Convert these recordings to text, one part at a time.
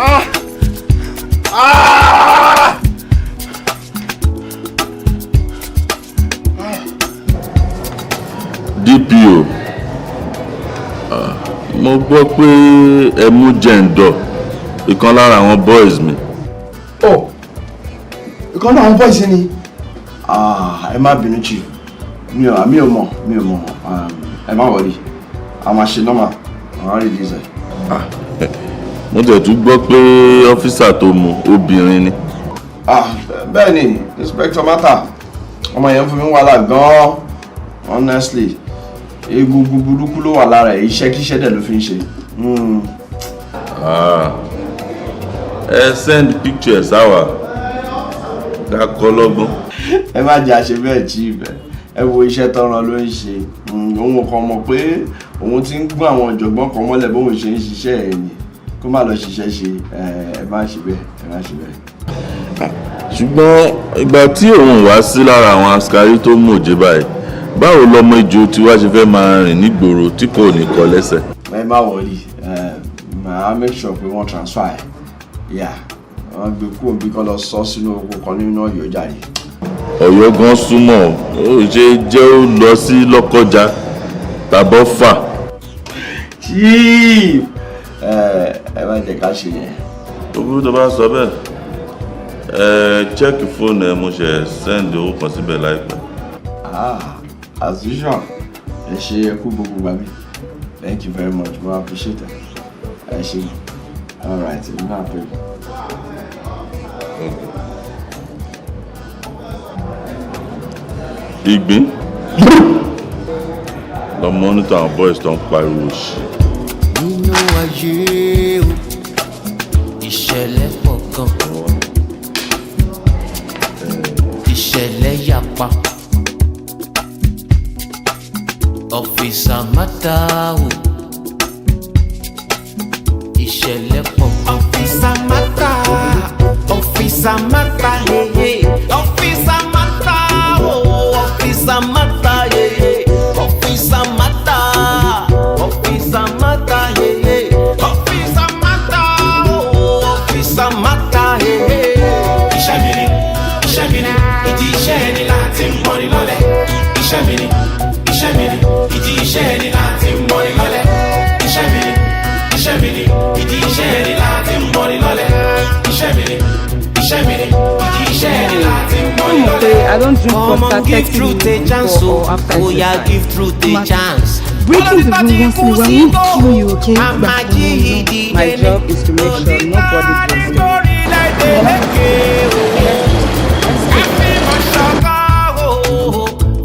DPO, mo gbọ́ pé ẹ mú jẹ́ǹdọ̀ ìkan lára àwọn boys mi. Oh, ìkan lára àwọn boys ni? Ẹ má bínú chief, mi ò mọ̀, ẹ má worry, a máa ṣe normal, àwọn release ẹ̀. Mo tẹ̀ tún gbọ́ pé ọ́físà tó mú obìnrin ni. Bẹ́ẹ̀ ni, Inspector Mata, ọmọ yẹn fún mi wàhálà gan-an, honestly. Egungun burúkú ló wà lára ẹ̀, iṣẹ́ kíṣẹ́ dẹ̀ ló fi ń ṣe. Ẹ send pictures sáwà ká kọ́ lọ́gbọ́n. Ẹ má jẹ́ àṣẹ bẹ́ẹ̀ chief, ẹ wo iṣẹ́ tọ́ran ló ń ṣe. Òun kan mọ̀ pé òun ti ń gún àwọn ọ̀jọ̀gbọ́n kan mọ́lẹ̀ bóun ṣe ń ṣiṣẹ́ ẹ̀ ni kó má lọ ṣiṣẹ́ ṣe. Ẹ má ṣe bẹ́ẹ̀. Ṣùgbọ́n ìgbà tí òun wá sí lára àwọn askari tó mọ̀jẹ̀ báyìí, báwo lọmọ ìjọ tí wá ṣe fẹ́ máa rìn nígboro tí kò ní kọ lẹ́sẹ̀? Ẹ má wọrí, màá make sure pé wọ́n transfer ẹ̀. Wọ́n gbé kúrò bí kọ́ lọ sọ sínú oko kan nínú Ọ̀yọ́ jàre. Ọ̀yọ́ gan súnmọ́, ó ṣe jẹ́ ó lọ sí Lọ́kọ́jà tàbọ̀ fà. Chief, ẹ má jẹ́ ká ṣe yẹn. Ogún tó bá sọ bẹ́ẹ̀, chẹ́ẹ̀kì fóònù ẹ mo ṣe send owó kan síbẹ̀ láìpẹ́. As usual, ẹ ṣe ẹ kú gbogbo gbà mí. Thank you very much, I appreciate it. Ẹ ṣe. All right, you know pay. Ìgbín lọ monitor àwọn boys tó ń pariwo sí. Nínú ayé o, ìṣẹ̀lẹ̀ pọ̀ gan. Ìṣẹ̀lẹ̀ yapa. Officer Mata o, ìṣẹ̀lẹ̀ pọ̀ gan. Officer Mata, Officer Mata, Officer Mata o, Officer Mata, Officer Mata, Officer Mata, Officer Mata o, Officer Mata. Iṣẹ́ mi ni, ìdí iṣẹ́ ni láti mọ́ni lọ́lẹ̀. Iṣẹ́ mi ni, ìdí iṣẹ́ ni láti mọ́ni lọ́lẹ̀. Iṣẹ́ mi ni, ìdí iṣẹ́ ni láti mọ́ni lọ́lẹ̀. Iṣẹ́ mi ni, ìdí iṣẹ́ ni láti mọ́ni lọ́lẹ̀. I don't drink Come on, give truth a chance, or after oh yeah, give truth a chance. Breaking the rules when we kill you, okay? My job is to make sure nobody gets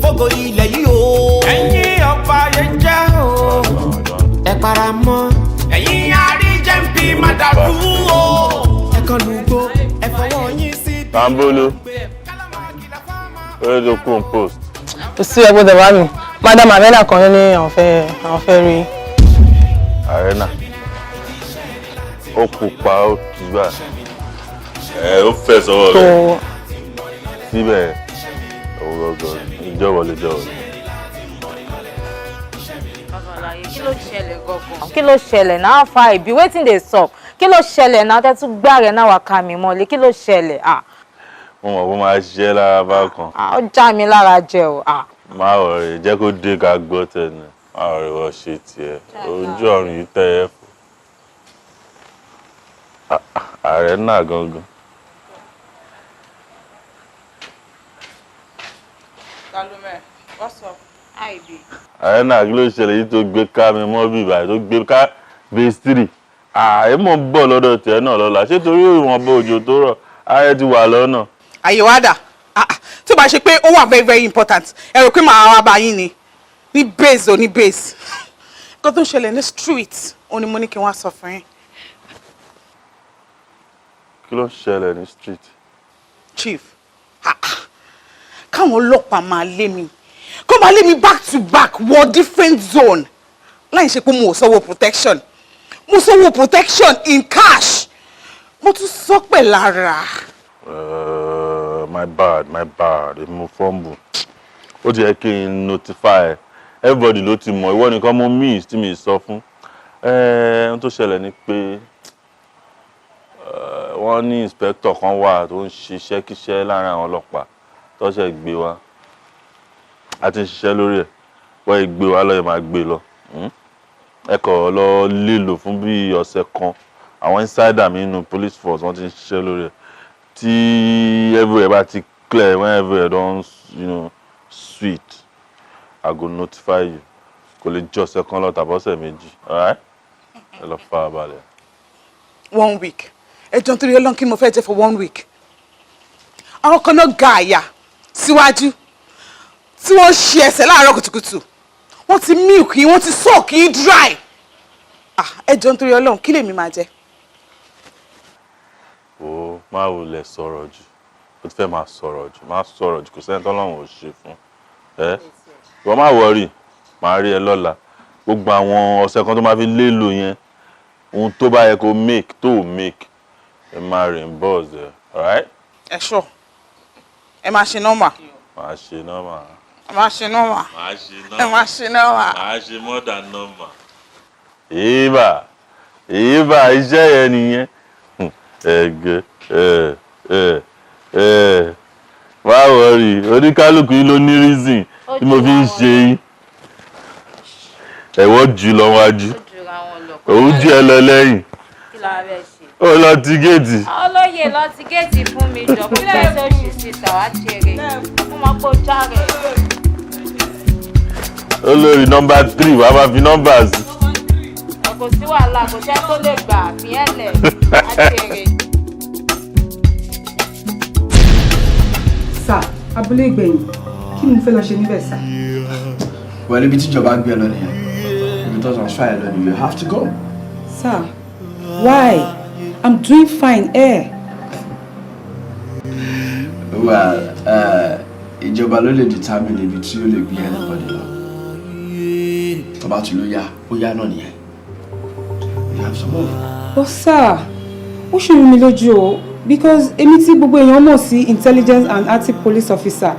Fogo ilẹ̀ yìí o, ẹ̀yin ọba yẹn jẹ́ o. Ẹ para mọ́, ẹ̀yin àríjẹ́ǹpì má dàrú o. Ẹ kàn lùgbò, ẹ fọwọ́ yín sí. Tambolo, where do compost? Kò sí ẹgbẹ́ dẹ̀bá mi. Madam Arena kan ní àwọn fẹ́ rí. Arena. Ó pupa ó tùbà. Ó fẹ́ sọ́wọ́ rẹ̀. Síbẹ̀, ọ̀gọ̀gọ̀ ìjọwọlé. Kí ló ṣẹlẹ̀ náà fa ìbí wetin dey sup? Kí ló ṣẹlẹ̀ náà tẹ́ tún gbá rẹ̀ náà wà ká mi mọ́lé? Kí ló ṣẹlẹ̀? Mo mọ̀ kó máa ṣiṣẹ́ lára bákan. Ó já mi lára jẹ o. Má ọ̀rẹ́ jẹ́ kó dé ká gbọ́ tẹ̀lé. Má ọ̀rẹ́ wọ́n ṣe tiẹ̀. Ojú ọ̀run yìí tẹ́ ẹ fún. Ààrẹ náà gangan. Salome, what's up? IB. Ààrẹ náà kí ló ṣẹlẹ̀ yìí tó gbé ká mi mọ́ bí ìbàdàn tó gbé ká base 3. Mọ̀ ń bọ̀ lọ́dọ̀ tiẹ̀ náà lọ́la. Ṣé torí ìwọ̀nba òjò tó rọ̀ ààrẹ ti wà lọ́nà? Àyèwádà, tí ó bá ṣe pé ó wà very very important, ẹ rò pé màá wá bá yín ni ní base ò ní base. Nǹkan tó ń ṣẹlẹ̀ ní street ó ní mo ní kí wọ́n sọ fún yín. Kí ló ń ṣẹlẹ̀ ní street? Chief, káwọn ọlọ́pàá máa lé mi kó máa lé mi back to back wọ different zone láì ṣe pé mo sanwó protection in cash mo tún sọ pẹ̀ lára. My bad mo fumble. Ó ti yẹ kí n notify everybody ló ti mọ̀ ìwọ nìkan mo miss tí mi sọ fún. Ohun tó ṣẹlẹ̀ ni pé wọ́n ní inspector kan wà tó ń ṣiṣẹ́ kíṣẹ́ láàrin àwọn ọlọ́pàá tó ṣe gbé wa a ti ń ṣiṣẹ́ lórí ẹ̀ wọ́n gbé wa lọ́yẹ̀ máa gbé lọ ẹ kọ̀ lọ lílò fún bí ọ̀sẹ̀ kan àwọn insider mi nínú police force wọ́n ti ń ṣiṣẹ́ lórí ẹ̀ tí everywhere bá ti clear when everywhere don sweet I go notify you kò lè jọ ọ̀sẹ̀ kan lọ tàbí ọ̀sẹ̀ méjì alright ẹ lọ fara balẹ̀. 1 week ẹjọ́ nítorí ọlọ́run kí mo fẹ́ jẹ́ for 1 week àwọn kan náà ga àyà síwájú tí wọ́n ṣe ẹsẹ̀ láàárọ̀ kùtùkùtù wọ́n ti milk yín wọ́n ti soak yín dry ẹjọ́ nítorí ọlọ́run kí lèmi máa jẹ. o máa wulẹ̀ sọ̀rọ̀ jù o ti fẹ́ máa sọ̀rọ̀ jù kò sẹ́ni tọ́lọ́run ò ṣe fún ẹ wọ́n má wọrí màá rí ẹ lọ́la gbogbo àwọn ọ̀sẹ̀ kan tó máa fi lélo yẹn ohun tó bá yẹ kó make tó make ẹ máa reimburse ẹ alright. ẹ ṣọ ẹ máa ṣe nọ́mà. màá ṣe nọ́mà. ẹ máa ṣe nọ́mà. màá ṣe nọ́mà. ẹ máa ṣe nọ́mà. màá ṣe more than nọ́mà. èèbà iṣẹ́ yẹn nìyẹn wá wọrí oníkálukú yìí ló ní reason tí mo fi ń ṣe yín ẹ̀wọ́ jù lọ wájú òun jù ẹ lọ lẹ́yìn ó lọ ti géètì. olóyè lọ ti géètì fún mi jọ kí lè ṣe oṣù síta wá tiẹ̀rẹ̀ fún ọmọ kó járe. olórí nọ́mbà 3 wàá máa fi nọ́mbà sí. kò sí wàhálà kò jẹ́ tó lè gbà fi ẹ̀ lẹ̀ á tiẹ̀rẹ̀. Sà, abúlé ìgbẹ̀yìn kí ni mo fẹ́ lọ ṣe níbẹ̀ sà? Well, ibi tíjọba gbé ẹ lọ nìyẹn ibi tó transfer ẹ lọ nìyẹn you have to go. Sir, why? I'm doing fine here. Well, ìjọba ló lè determine ibi tí ó lè gbé anybody lọ. Tó bá ti ló yá, ó yá náà nìyẹn. You have to move. But sir, ó ṣe mi lójú o because èmi tí gbogbo èèyàn mọ̀ sí intelligence and active police officer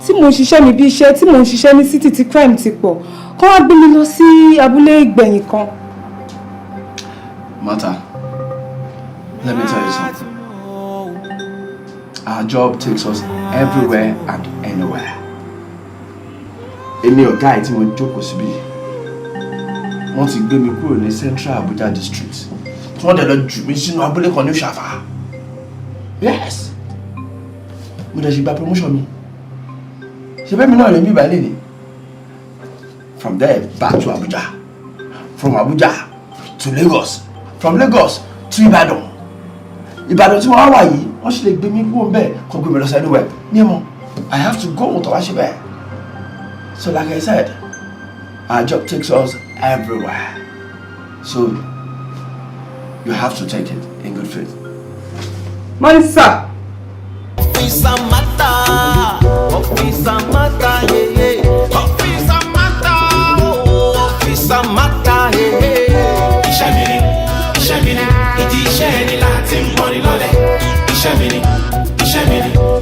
tí mò ń ṣiṣẹ́ mi bí iṣẹ́ tí mò ń ṣiṣẹ́ ní city tí crime ti pọ̀ kọ́ wá gbé mi lọ sí abúlé ìgbẹ̀yìn kan. Martha, let me tell you something. Our job takes us everywhere and anywhere. Èmi ọ̀gá ẹ̀ tí mo jókòó síbí wọ́n ti gbé mi kúrò ní Central Abuja district tí wọ́n dẹ̀ lọ jù mí sínú abúlé kan ní Ṣàfà. Yes, mo dẹ̀ ṣe gba promotion mi. Ṣé bẹ́ẹ̀ mi náà lè mí ìbàlẹ̀ ni? From there back to Abuja, from Abuja to Lagos, from Lagos to Ibadan. Ìbàdàn tí wọ́n wá yìí wọ́n sì lè gbé mi kúrò bẹ́ẹ̀ kó gbé mi lọ sí anywhere. Ní ẹ̀mọ́, I have to go tó wá ṣe bẹ́ẹ̀. So like I said, our job takes us everywhere. So you have to take it in good faith. Money sir. Officer Mata, Officer Mata, yeah, yeah. Officer Mata, oh, Officer Mata, yeah, yeah. Iṣẹ́ mi ni, ìdí iṣẹ́ ni láti mọ́ni lọ́lẹ̀. Iṣẹ́ mi ni,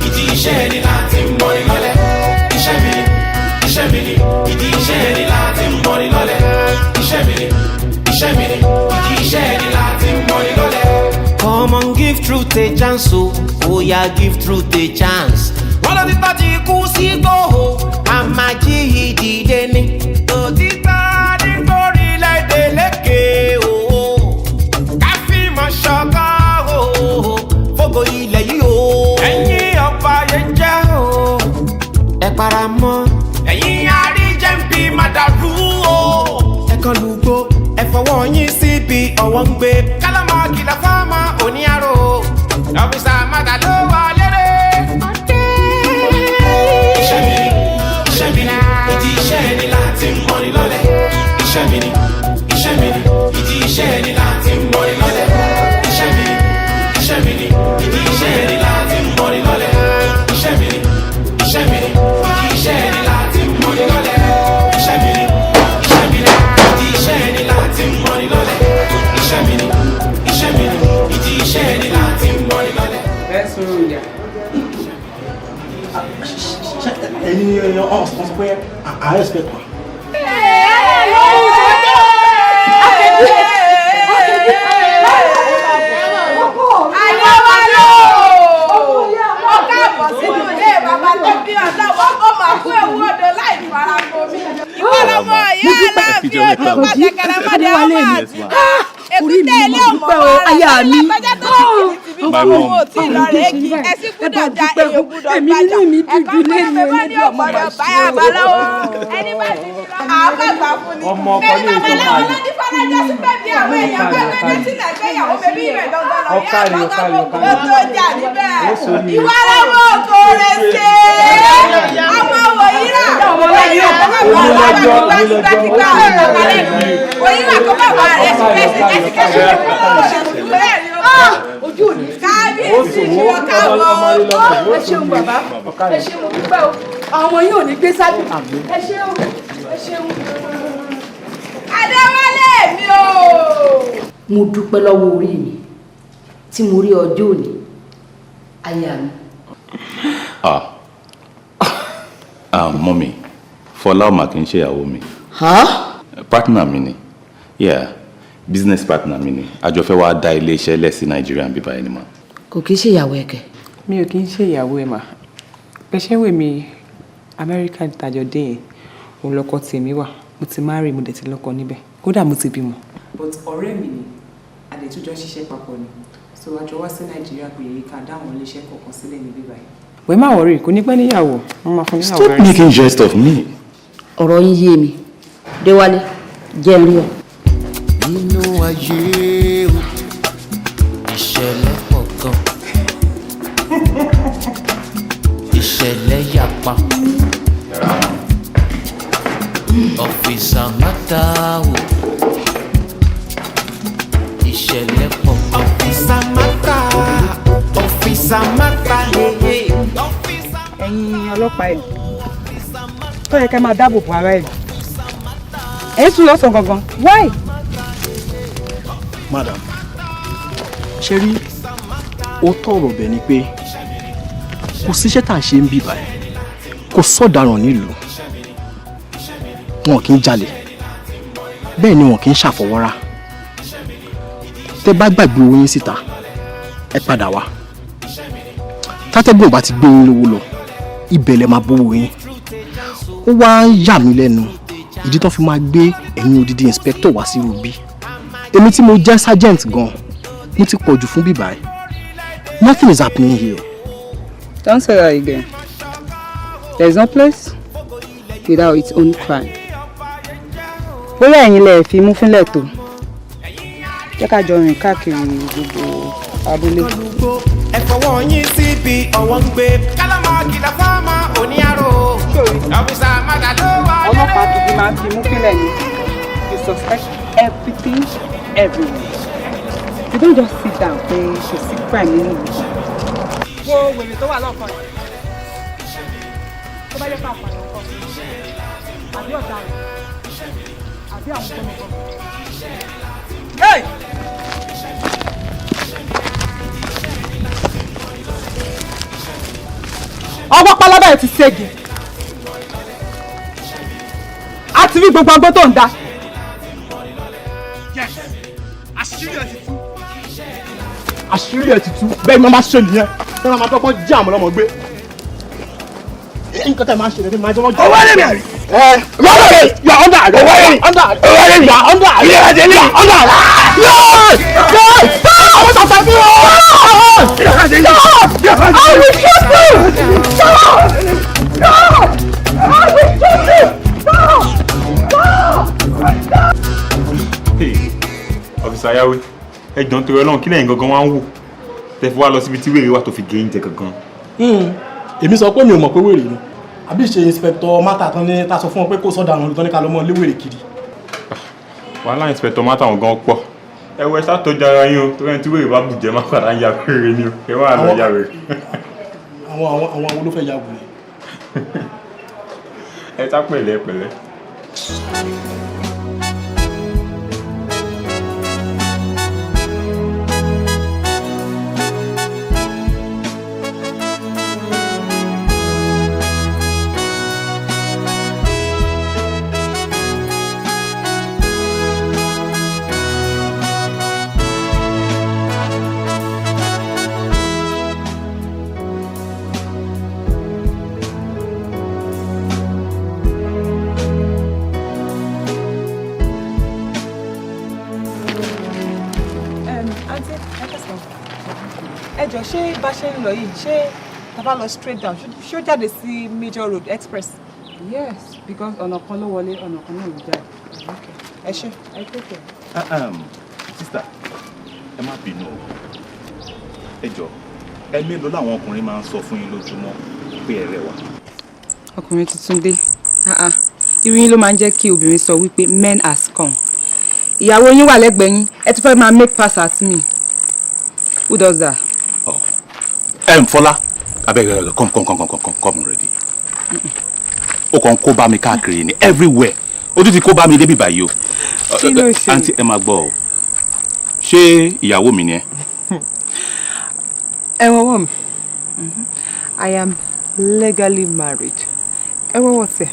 ìdí iṣẹ́ ni láti mọ́ni lọ́lẹ̀. Iṣẹ́ mi ni, ìdí iṣẹ́ ni láti mọ́ni lọ́lẹ̀. Iṣẹ́ mi ni, ìdí iṣẹ́ ni láti mọ́ni lọ́lẹ̀. Come on, give truth a chance, oh yeah, give truth a chance. Wọ́n lọ ti tọ́ ti kú sí gbòòhò, àmàjí ìdìde ni. Òtítọ́ ní orílẹ̀-èdè lékè o. Káfíìmọ̀ ṣọ̀kan o, fògo ilẹ̀ yìí o. Ẹ̀yin ọba yẹn jẹ́ o. Ẹ para mọ́. Ẹ̀yin àríjẹ́ ń bí màdàrú o. Ẹ kàn lùgbò, ẹ fọwọ́ yín síbi ọwọ́ ń gbé. Kálámọ̀ kìlọ̀ fọ́mọ òní àrò. Officer Mata ló wà lérè. Iṣẹ́ mi ni, ìdí iṣẹ́ ni láti mọ́ni lọ́lẹ̀. Iṣẹ́ mi ni, ìdí iṣẹ́ ni láti mọ́ni lọ́lẹ̀. Iṣẹ́ mi ni, ìdí iṣẹ́ ni láti mọ́ni lọ́lẹ̀. Iṣẹ́ mi ni, ìdí iṣẹ́ ni láti mọ́ni lọ́lẹ̀. Iṣẹ́ mi ni, ìdí iṣẹ́ ni láti mọ́ni lọ́lẹ̀. Iṣẹ́ mi ni, ìdí iṣẹ́ ni láti mọ́ni lọ́lẹ̀. Bẹ́ẹ̀ sọ̀rọ̀ ìyá. Ẹni ọ̀sán sọ pé I expect one. I love Èkúté ilé ọmọ aya mi. My mom. Èmi nínú mi dùdú lẹ́nu ẹni ọmọ rẹ̀ báyà baláwo. Ẹni bá ti di àbàgbà fún ni. Ọmọ ọkọ ní ètò babaláwo ló ní fọlájà sí pé bí àwọn èèyàn bá gbé ní sílẹ̀ gbéyàwó bèbí rẹ̀ gangan lọ. Ìyá àgbọ̀ngàn gbogbo ló tó jà níbẹ̀. Ìwà aláwọ̀ òkò rẹ̀ ṣe é. Àwọn òyìn rà. Òyìnbá kó bàbá rẹ̀ sí kẹ́sì ojú òní kábíyèsí ìwọ káàbọ̀ ẹ ṣeun bàbá ẹ ṣeun mo dúpẹ́ o àwọn yóò ní gbé sáájú ẹ ṣeun ẹ ṣeun. Adéwálé mi o. Mo dúpẹ́ lọ́wọ́ orí mi tí mo rí ọjọ́ òní aya mi. Mọ́mí Fọlá ọmọ kì í ṣe ìyàwó mi. Partner mi ni. Yeah, business partner mi ni. A jọ fẹ́ wá dá ilé iṣẹ́ lẹ̀ sí Nàìjíríà bí báyìí ni mà. Kò kí ṣe ìyàwó ẹ̀kẹ́. Mi ò kí ń ṣe ìyàwó ẹ̀ mà. Pẹ̀ṣẹ́ wè mí Amẹ́ríkà tàjọ dé yẹn. Òun lọ́kọ tèmi wà. Mo ti marry mo dẹ̀ ti lọ́kọ níbẹ̀. Kódà mo ti bímọ. But ọ̀rẹ́ mi ni. Adẹ̀tújọ́ ṣiṣẹ́ papọ̀ ni. So a jọ wá sí Nàìjíríà pé ká dá àwọn ilé iṣẹ́ kọ̀ọ̀kan sílẹ̀ níbí báyìí. Wẹ́ẹ́ má wọrí kò ní pẹ́ níyàwó. Wọ́n máa fún níyàwó rẹ̀. Stop making jest of me. Ọ̀rọ̀ yín yé mi. Déwálé jẹ́ ń rí ọ. Nínú ayé o, ìṣẹ̀lẹ̀ kọ̀ọ̀kan, ìṣẹ̀lẹ̀ yapa, ọ̀fíìsà mátà o, ìṣẹ̀lẹ̀ kọ̀ọ̀kan. Ọ̀fíìsà mátà hehe. Ẹ̀yin ọlọ́pàá ẹ̀ tó yẹ kẹ́ máa dáàbò bo ara ẹ̀ ẹ̀ tún lọ́sàn gangan why. Madam, ṣe rí ó tọrọ bẹ̀ ni pé kò síṣẹ́ tá à ń ṣe ń bì báyìí kò sọ̀daràn nílùú wọn kì í jalè bẹ́ẹ̀ ni wọn kì í ṣàfọwọ́rá tẹ́ bá gbàgbé owó yín síta ẹ padà wá tátẹ́gùn bá ti gbé yín lówó lọ ibẹ̀ lẹ máa bówó yín ó wá ń yà mí lẹ́nu ìdí tó fi máa gbé ẹ̀yin odidi inspector wá sí rubí èmi tí mo jẹ́ sergeant gan mo ti pọ̀jù fún bíbá ẹ̀ nothing is happening here. Don't say that again. There is no place without its own crime. Bóyá ẹ̀yin lẹ fi mú fúnlẹ̀ tó jẹ́ ká jọ rìn káàkiri gbogbo abúlé. Ẹ fọwọ́ yín síbi ọwọ́ ń gbé kálámà kìlà fáàmà oníyàrá ọ̀fíìsà mátà ló wà. Ọlọ́pàá gidi máa ń fi mú fúnlẹ̀ ní. You suspect everything everywhere. You don't just sit down pé kò sí crime nínú ìlú. Wo wèrè tó wà lọ́kàn yìí. Tó bá yẹ ká pàṣẹ kọ́ àbí ọ̀daràn àbí àwọn gbọ́mọgbọ́mọ. Ọwọ́ pálábá ẹ̀ ti ségi. A ti rí gbogbo ọgbọ́n tó ń dá. àṣírí ẹ̀ ti tú bẹ́ẹ̀ ni wọ́n máa ṣe nìyẹn bẹ́ẹ̀ ni wọ́n máa tọ́kọ́ jẹ́ àmọ́ lọ́mọ gbé nǹkan tẹ̀ máa ṣe lẹ́yìn máa jẹ́ wọ́n jẹ́. owó ẹ̀rẹ̀ mi rọ́ọ̀rẹ́ yà ọ̀dà rẹ̀ owó ẹ̀rẹ̀ yà ọ̀dà rẹ̀ yà ọ̀dà rẹ̀ yà ọ̀dà rẹ̀ àwọn tàtà bí wọ́n. Ọ̀fíìsà Ayáwé ẹjọ́ nítorí Ọlọ́run kí lẹ́yìn gangan wá ń wò tẹ́ fi wá lọ síbi tí wèrè wà tó fi gé oúnjẹ gangan. Èmi sọ pé mi ò mọ̀ pé wèrè ni àbí ṣe inspector mata tán ní ta sọ fún wọn pé kó sọ́dà àwọn olùtọ́ ní ká lọ mọ́ lé wèrè kiri. Wàhálà inspector mata wọn gan pọ̀ ẹ wọ ẹ sá tọ́jú ara yín o torí ẹni tí wèrè bá bùjẹ́ má padà ń ya wèrè ni o ẹ má lọ ya wèrè. àwọn ló fẹ́ ya wèrè. Ẹ sá pẹ̀lẹ́ pẹ̀lẹ́. Auntie, ẹ jọ̀ọ́ ṣé bá ṣe ń lọ yìí ṣé tá bá lọ straight down ṣé ó jáde sí Major Road Express? Yes, because ọ̀nà kan ló wọlé ọ̀nà kan náà ló jáde. Ẹ ṣé. Ẹ tètè. Sister, ẹ má bínú o. Ẹ jọ̀ọ́, ẹ mélòó làwọn ọkùnrin máa ń sọ fún yín lójúmọ́ pé ẹ rẹwà? Ọkùnrin tuntun dé. Irú yín ló máa ń jẹ́ kí obìnrin sọ wípé men has come. Ìyàwó yín wà lẹ́gbẹ̀ẹ́ yín, ẹ tún fẹ́ máa make pass at me. Who does that? Fọlá, abeg come already. O kàn kó bá mi káàkiri ni everywhere. Ojú ti kó bá mi débi báyìí o. Kí ló ṣe? Àǹtí ẹ máa gbọ́ o. Ṣé ìyàwó mi ni ẹ? Ẹ wọ́wọ́ mi. I am legally married. Ẹ wọ́wọ́ tẹ̀.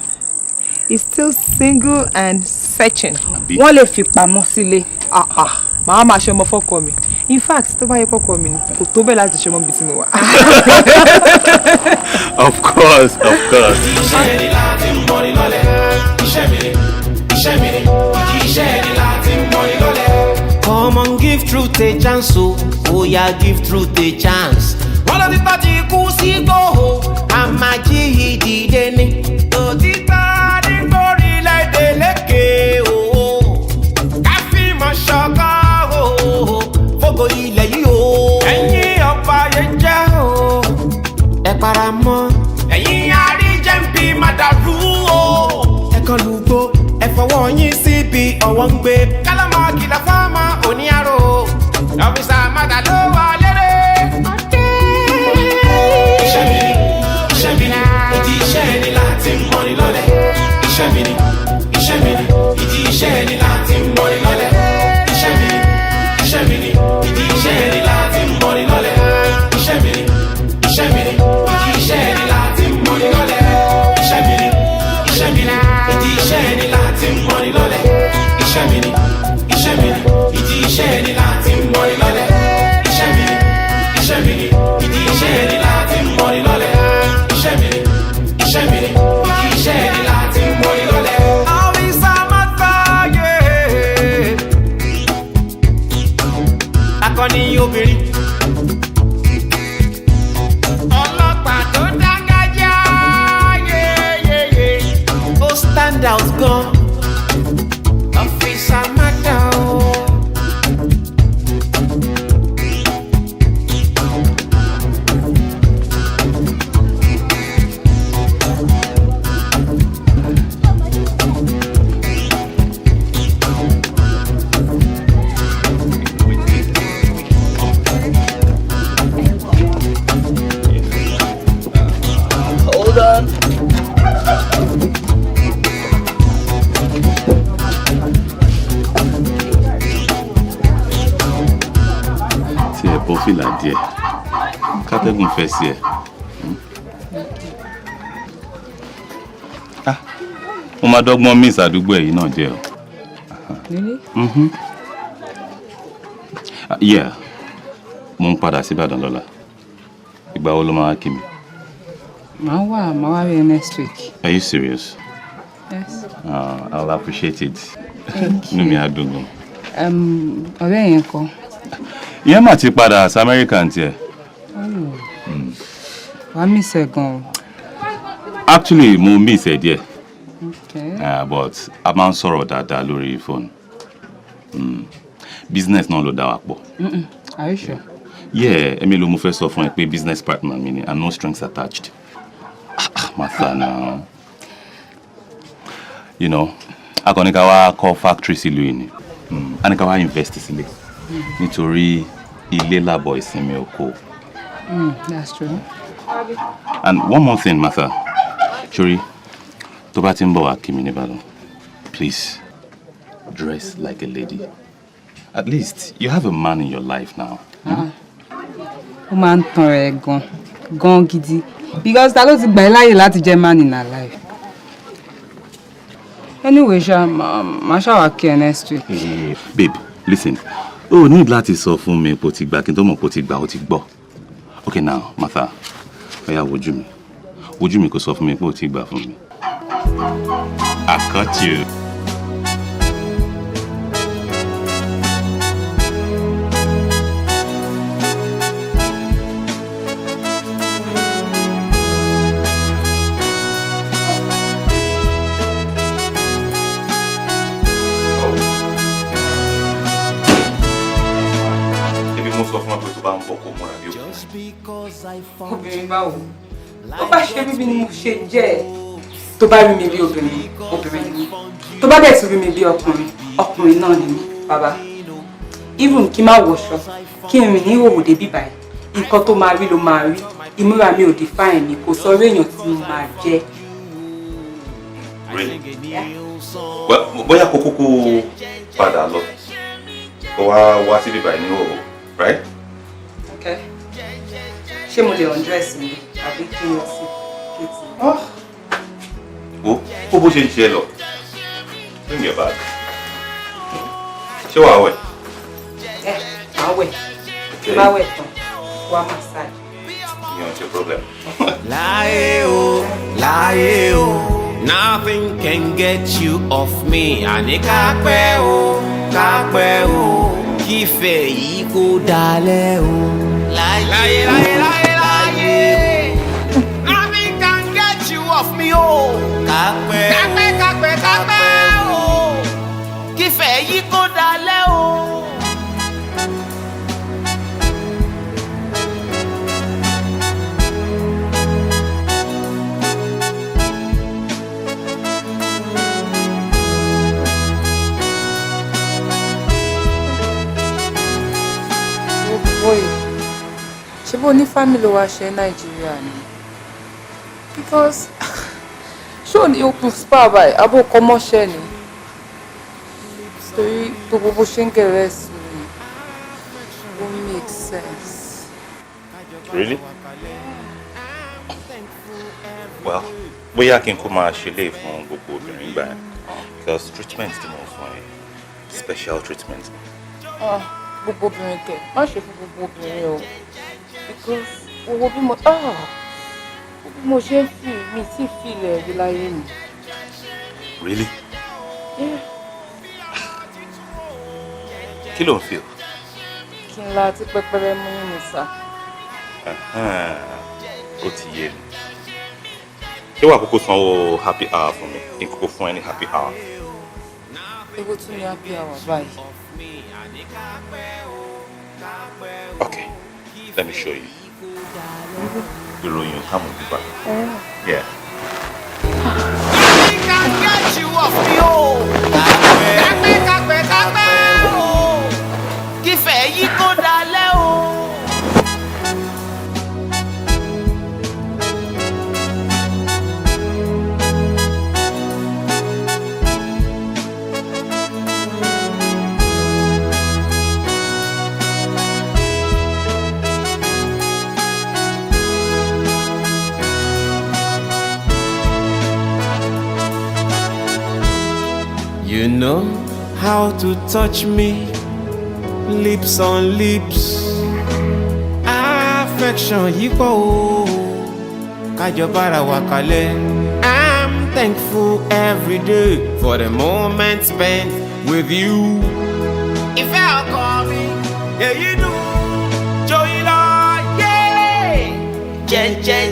He's still single and searching. Wọ́n lè fi pamọ́ sílé. Màá máa ṣe ọmọ fọ́kọ mi. In fact, tó bá yẹ kọ́kọ́ mi ni kò tó bẹ́ẹ̀ láti ṣe ọmọ bíi tí mo wà. Of course. Iṣẹ́ ni láti mọ́ ní lọ́lẹ̀. Iṣẹ́ mi ni. Iṣẹ́ ni láti mọ́ ní lọ́lẹ̀. Come on, give truth a chance o. Oh yeah, give truth a chance. Wọ́n lọ ti tọ́ ti kú sí gbòòhò. Àmàjí ìdílé ni. Òtítọ́ ní gbórílẹ̀-èdè lékè o. Káfíńmọ̀ ṣọ̀kan o. Fógo ilẹ̀ yìí o. Ẹ̀yin ọba yẹn jẹ́ o. Ẹ para mọ́. Ẹ̀yin àríjẹ̀ǹbì máa dàrú o. Ẹ kàn lùgbò. Ẹ fọwọ́ yín síbi ọwọ́ ń gbé. Kálámọ̀ kìlọ̀ fọ́mọ oníyàrá. Ọ́fíìsà Màdà ló wà lérè. Iṣẹ́ mi ni, ìdí iṣẹ́ ni láti mọ́ ni lọ́lẹ̀. Iṣẹ́ mi ni, ìdí iṣẹ́ ni láti mọ́ ni lọ́lẹ̀. Iṣẹ́ mi ni, ìdí iṣẹ́ ni láti mọ́ ni lọ́lẹ̀. Iṣẹ́ mi ni, ìdí iṣẹ́ ni láti mọ́ ni lọ́lẹ̀. Iṣẹ́ mi ni, ìdí iṣẹ́ ni láti mọ́ ni lọ́lẹ̀. Iṣẹ́ mi ni, ìdí iṣẹ́ ni láti mọ́ ni lọ́lẹ̀. Iṣẹ́ mi ni, ìdí iṣẹ́ ni láti mọ́ ni lọ́lẹ̀. Iṣẹ́ mi ni, ìdí iṣẹ́ ni láti mọ́ ni lọ́lẹ̀. Ọ́fíìsà Màdà yé. Akọni obìnrin. Ọlọ́pàá tó dáńgájá yéyéyé. Ó stand out gan. Ọ́fíìsà Màdà o. Hold on. Tí ẹ bọ́ fìlà díẹ̀, kátẹ́gùn fẹ́ sí ẹ. Mo máa dọ́gbọ́n miss àdúgbò ẹ̀yìn náà jẹ́ o. Really? Yeah, mo ń padà sí Ìbàdàn lọ́la. Ìgbà wo ló máa kí mi? Màá wá rí ẹ next week. Are you serious? Yes. I'll appreciate it. Thank Inú mi á dùn gan. Ọ̀rẹ́ yẹn kọ́. Ìyẹn mà ti padà sí Amẹ́ríkà tiẹ̀. Wàá miss ẹ gan o. Actually, mo miss ẹ díẹ̀. Okay. But a máa ń sọ̀rọ̀ dáadáa lórí fóònù. Business náà ló dá wa pọ̀. Are you sure? Yeah, èmi ló mo fẹ́ sọ fún ẹ pé business partner mi ni and no strings attached. Martha now. You know, akọni ká wá kọ́ factory sílùú yìí ni. A ní ká wá invest sílẹ̀. Nítorí ilé làbọ̀ ìsinmi oko. That's true. And one more thing, Martha. Shuri, tó bá ti ń bọ̀ wá kí mi ní Ìbàdàn, please dress like a lady. At least you have a man in your life now. Ó máa ń tan rẹ̀ gan gidi. Because ta ló ti gbà ẹ́ láyè láti jẹ́ man in her life. Anyway, màá ṣàwà kí ẹ next week. Babe, listen. O need láti sọ fún mi pé o ti gbà kí n tó mọ̀ pé o ti gbà o ti gbọ́. Okay now, Martha, oya wojú mi. Wojú mi kó sọ fún mi pé o ti gbà fún mi. I caught you. sọ fún wa pé tó bá ń bọ̀ kó múra bí òkú. Obìnrin báwo? Tó bá ṣe rí mi ni mo ṣe jẹ́. Tó bá rí mi bí obìnrin, obìnrin ni mí. Tó bá dẹ̀ tún rí mi bí ọkùnrin, ọkùnrin náà ni mí, bàbá. Even kí n má wọṣọ, kí n rìn ní ìhòòhò débi báyìí. Nǹkan tó máa rí ló máa rí. Ìmúra mi ò define mi, kò sọ orí èèyàn tí mo máa jẹ́. Really? Well, bóyá kó kúkú padà lọ. Kó wá síbí báyìí ní ìhòòhò, right? Okay. Ṣé mo lè undress mi àbí kí n lọ sí kitchen? Wo bó ṣe ń ṣe lọ. Bring your bag. Ṣé wàá wẹ̀? Màá wẹ̀. Tí bá wẹ̀ tán, wá massage. Ìyẹn ṣe problem. Láyé o, nothing can get you off me. Àní kápẹ́ o, kífẹ̀ yìí kó dalẹ̀ o. Láyé. Nothing can get you off me o. Kápẹ́ o, kífẹ̀ yìí kó dalẹ̀ o. Boy, ṣé bó ní family wa ṣe Nàìjíríà ni? Because ṣé ò ní open spa báyìí, abó kọmọ́ṣẹ́ ni? Torí gbogbo bó ṣe ń gẹ̀rẹ́ sí mi, ó make sense. Really? Well, bóyá kí n kó máa ṣe lè fún gbogbo obìnrin gbà yẹn. Because treatment tí mo fún ẹ, special treatment. Gbogbo obìnrin kẹ̀, má ṣe fún gbogbo obìnrin o. Because owó bí mo ṣe ń fi mi tí fìlẹ̀ rí láyé mi. Really? Yeah. Kí ló ń feel? Kí n la àti pẹpẹrẹ mú yín mi sá. Ó ti yé mi. Ṣé wàá kókó sanwó happy hour fún mi? Kí n kókó fún ẹ ní happy hour. Ewo tún ní happy hour báyìí. Okay, let me show you. Ìròyìn ká mú bíbá. Yeah. Nothing can get you off me o. Kápẹ́ o, kífẹ̀ yìí kó dalẹ̀ o. You know how to touch me, lips on lips, affection yípo o, kájọ bára wa kalẹ̀. I'm thankful every day for the moment spent with you. Ìfẹ́ ọkọ mi, èyí dùn joyin lọ, yé. Jẹ́jẹ́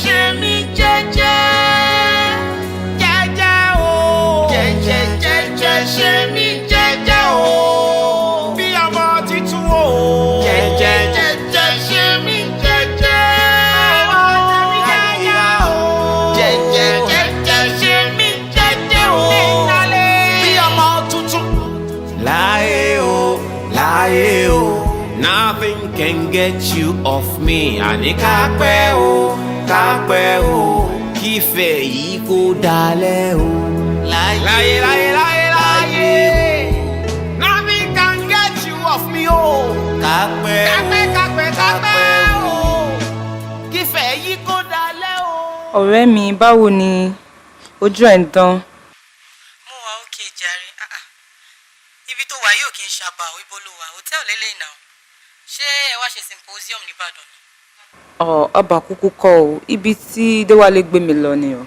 ṣe mí jẹ́jẹ́. Ṣe mí jẹ́jẹ́ o, bí ọmọ titun o. Jẹ́jẹ́ ṣe mí jẹ́jẹ́ o, jẹ́jẹ́ ṣe mí jẹ́jẹ́ o, bí ọmọ tuntun. Láyé o, nothing can get you off me. Àní kápẹ́ o, kífẹ̀ yìí kó dalẹ̀ o. Láyé. Nothing can get you off me o. Kápẹ́ o, kífẹ̀ yìí kó dalẹ̀ o. Ọ̀rẹ́ mi, báwo ni ojú ẹ̀ ń dán? Mo wà òkè jàre. Ibi tó wà yóò kí n ṣàbà ibo ló wà, hòtẹ́ẹ̀lì lélẹ́yìn náà. Ṣé ẹ wá ṣe symposium nìbàdàn ni? Abàkúkú kọ́ o, ibi tí Déwálé gbé mi lọ ni o.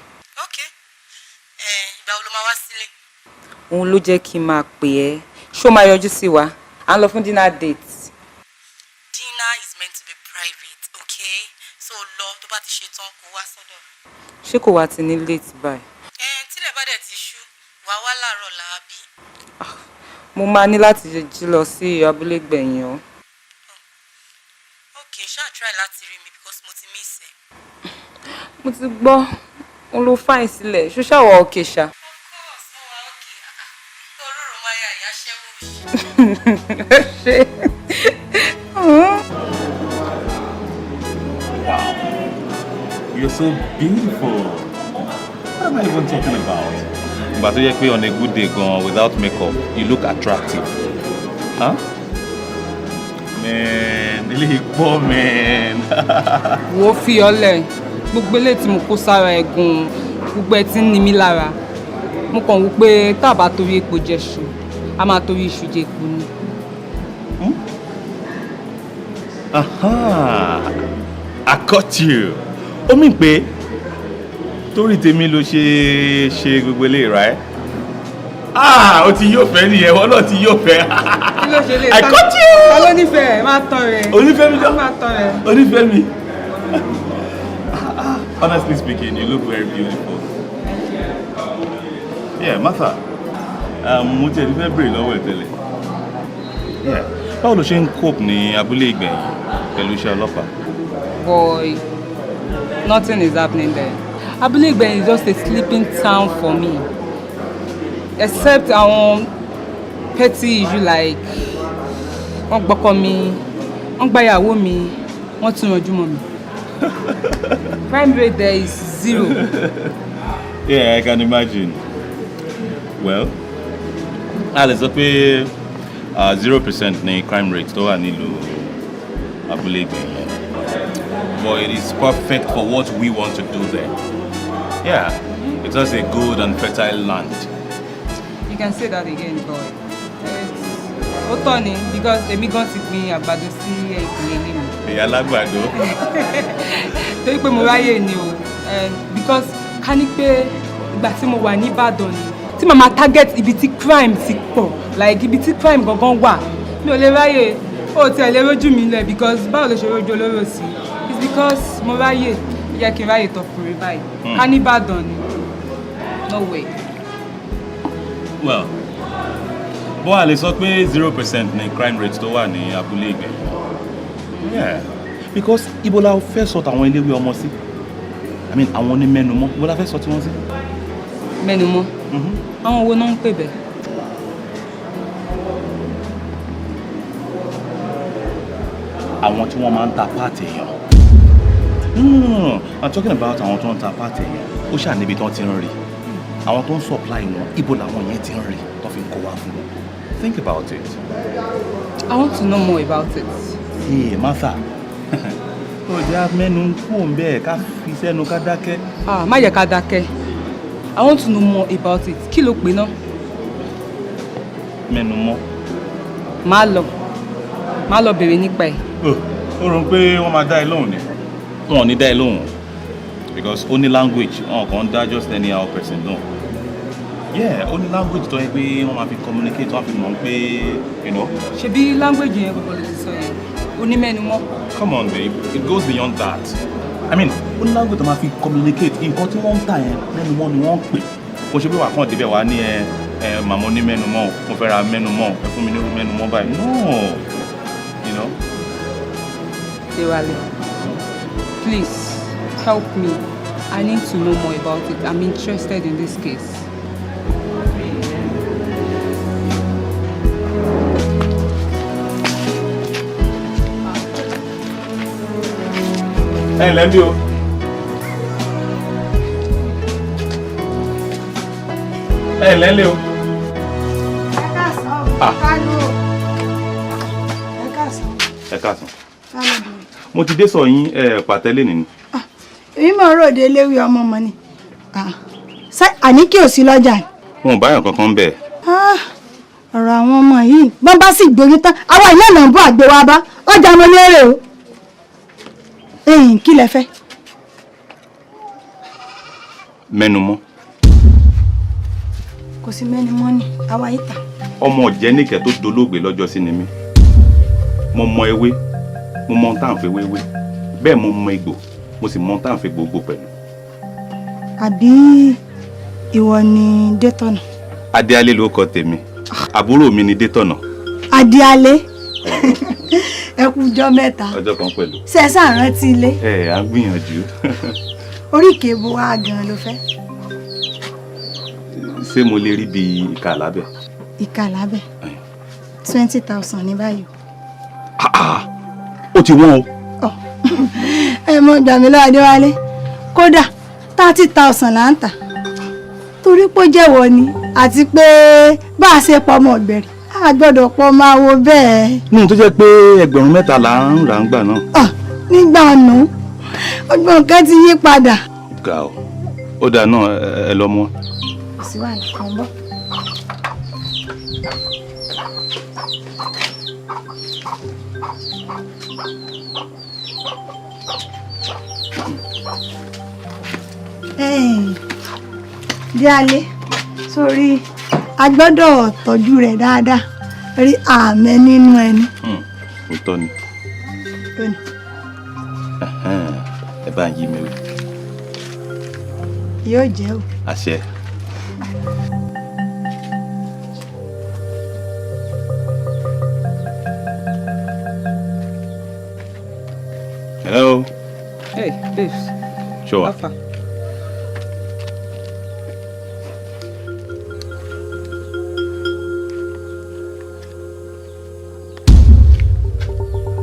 Okay. Ìgbà wo ló máa wá sílé? Òun ló jẹ́ kí n máa pè ẹ́. Ṣó máa yọjú sí wa? À ń lọ fún dinner date. Dinner is meant to be private, okay? So lọ tó bá ti ṣe tán kó wá sọ́dọ̀. Ṣé kò wá ti ní late báyìí? Tílẹ̀ bá dẹ̀ ti ṣú, wàá wá láàárọ̀ làábí. Mo máa ní láti jí lọ sí abúlé gbẹ̀yìn o. try láti rí mi because mo ti miss ẹ. Mo ti gbọ́ òun ló fáìn sílẹ̀ ṣó ṣàwọ̀ òkè ṣá. Of course mo wà okay. Tó rọrùn wáyà ìyá ṣẹ́wó ṣe. Wow, you're so beautiful. What am I even talking about? But you pay on a good day gone without makeup, you look attractive. Huh? Man, really poor man. Wo fi ọlẹ̀ gbogbo eléyìí tí mo kó sára ẹ̀gùn gbogbo ẹ̀ tí ń ní mi lára. Mo kàn wò pé tá bá torí epo jẹṣu, a máa torí iṣu jẹ epo ni. Aha! I caught you. Ó mì pé torí tèmi ló ṣe gbogbo eléyìí, right? Ah, ó ti yóò fẹ́ nìyẹn, wọ́n náà ti yóò fẹ́. Kí ló ṣe lè I caught you. Ta ló nífẹ̀ẹ́ máa tán rẹ̀. Onífẹ́ mi máa tán rẹ̀. Onífẹ́ mi. Honestly speaking, you look very beautiful. Yeah, Martha. Mo ti ẹni fẹ́ bèrè lọ́wọ́ ẹ̀ tẹ́lẹ̀. Yeah. Báwo ló ṣe ń cope ní abúlé ìgbẹ̀yìn pẹ̀lú iṣẹ́ ọlọ́pàá? Boy, nothing is happening there. Abúlé ìgbẹ̀yìn is just a sleeping town for me. Except àwọn petty issue like wọ́n gbọ́kọ mi, wọ́n gbáyàwó mi, wọ́n tún yanjú mọ́ mi. Crime rate there is 0. Yeah, I can imagine. Well, a lè sọ pé 0% ní crime rate tó wà nílùú abúlé ìgbẹ̀yìn. But it is perfect for what we want to do there. Yeah, it's just a good and fertile land. You can say that again, boy. Ó tọ́ ni because èmi gan ti gbin àgbàdo sí ẹ̀yìnkùlé ilé mi. Ìyá alágbàdo. Torí pé mo ráyè ni o. Because ká ní pé ìgbà tí mo wà ní Ìbàdàn ni tí màmá target ibi tí crime ti pọ̀ like ibi tí crime gangan wà mi ò lè ráyè ó tiẹ̀ lè rójú mi lẹ̀ because báwo ló ṣe rójú olóró sí it's because mo ráyè yẹ kí n ráyè tọkùnrin báyìí ká ní Ìbàdàn ni no way. Well, bó a lè sọ pé 0% ní crime rate tó wà ní abúlé ìgbẹ̀yìn. Yeah, because ibo la fẹ́ sọ tàwọn eléwé ọmọ sí. I mean, àwọn onímẹ́numọ́ ibo la fẹ́ sọ tí wọ́n sí. Mẹ́numọ́. Àwọn wo náà ń pè bẹ́ẹ̀. Àwọn tí wọ́n máa ń ta páàtì èèyàn. No, I'm talking about àwọn tó ń ta páàtì èèyàn. Ó ṣáà níbi tí wọ́n ti ń rí. Àwọn tó ń supply wọn, ibo làwọn yẹn ti ń rí tó fi ń kó wá fún wọn. Think about it. I want to know more about it. Hey, Martha. Ó jẹ́ mẹ́nu kú òun bẹ́ẹ̀ ká fi sẹ́nu ká dákẹ́. Má yẹ ká dákẹ́. I want to know more about it. Kí ló pè náà? Mẹ́nu mọ́. Má lọ bèrè nípa ẹ̀. Ó rò pé wọ́n máa dá ẹ lóhùn ni. Wọn ò ní dá ẹ lóhùn because ó ní language wọn kàn ń dá just anyhow person náà. Yeah, ó ní language tó yẹ pé wọ́n máa fi communicate wọ́n fi mọ̀ pé you know. Ṣebí language yẹn gbogbo lè ti sọ yẹn onímẹ́numọ́. Come on babe, it goes beyond that. I mean, ó ní language tó máa fi communicate nǹkan tí wọ́n ń tà yẹn mẹ́numọ́ ni wọ́n ń pè. Kò ṣe pé wà kàn débẹ̀ wá ní màmá ní mẹ́numọ́ mo fẹ́ ra mẹ́numọ́ ẹ fún mi ní mẹ́numọ́ báyìí. No, you know. Dewale, please help me. I need to know more about it. I'm interested in this case. Hey, lend you. Hey, lend you. Ẹ káàsán. Mo ti dé sọ yín pàtẹ́lẹ̀ nínú. Èmi máa ròde léwé ọmọ ọmọ ni. Àní kí o sí lọ́jà. Wọn ò báyọ̀ kankan bẹ́ẹ̀. Ọ̀rọ̀ àwọn ọmọ yìí bọ́n bá sì gbóyún tán àwa ilé náà ń bọ̀ àgbé wa bá ọjà mo lérè o. Kí lẹ fẹ́? Mẹ́numọ́. Kò sí mẹ́numọ́ ni àwa yìí tà. Ọmọ ọ̀jẹ́nìkẹ́ tó dolóògbé lọ́jọ́ sí ni mí. Mo mọ ewé, mo mọ tá à ń fi wéwé. Bẹ́ẹ̀ mo mọ egbò, mo sì mọ tá à ń fi gbogbo pẹ̀lú. Àbí ìwọ ni Détọ̀nà? Adéalé ló kọ tèmi. Àbúrò mi ni Détọ̀nà. Adéalé? Ẹ kú ọjọ́ mẹ́ta. Ọjọ́ kan pẹ̀lú. Ṣé ẹ ṣàrántí ilé? À ń gbìyànjú. Oríkèé bo wá gan ló fẹ́. Ṣé mo lè rí bí ìka lábẹ́? Ìka lábẹ́ 20,000 ní báyìí. Ó ti wọ́n o. Ẹ mọ Jàmílà Adéwálé kódà 30,000 là ń tà torí pé ó jẹ́wọ́ ni àti pé bá a ṣe pọ̀ ọmọ ọ̀gbẹ̀rì a gbọ́dọ̀ pọ̀ máa wo bẹ́ẹ̀. Nínú tó jẹ́ pé ẹgbẹ̀rún 3 là ń rà ń gbà náà. Nígbà nù ọgbọ́n nǹkan ti yí padà. Ga o, ó dáa náà ẹ lọ mú. Kò sí wàhálà kan bọ́. Díálé sórí a gbọ́dọ̀ tọ́jú rẹ̀ dáadáa rí àmẹ́ nínú ẹni. Òótọ́ ni. Ẹ bá ń yí mi o. Yóò jẹ́ o. Àṣẹ. Hello. Hey, babes. Sure. How far?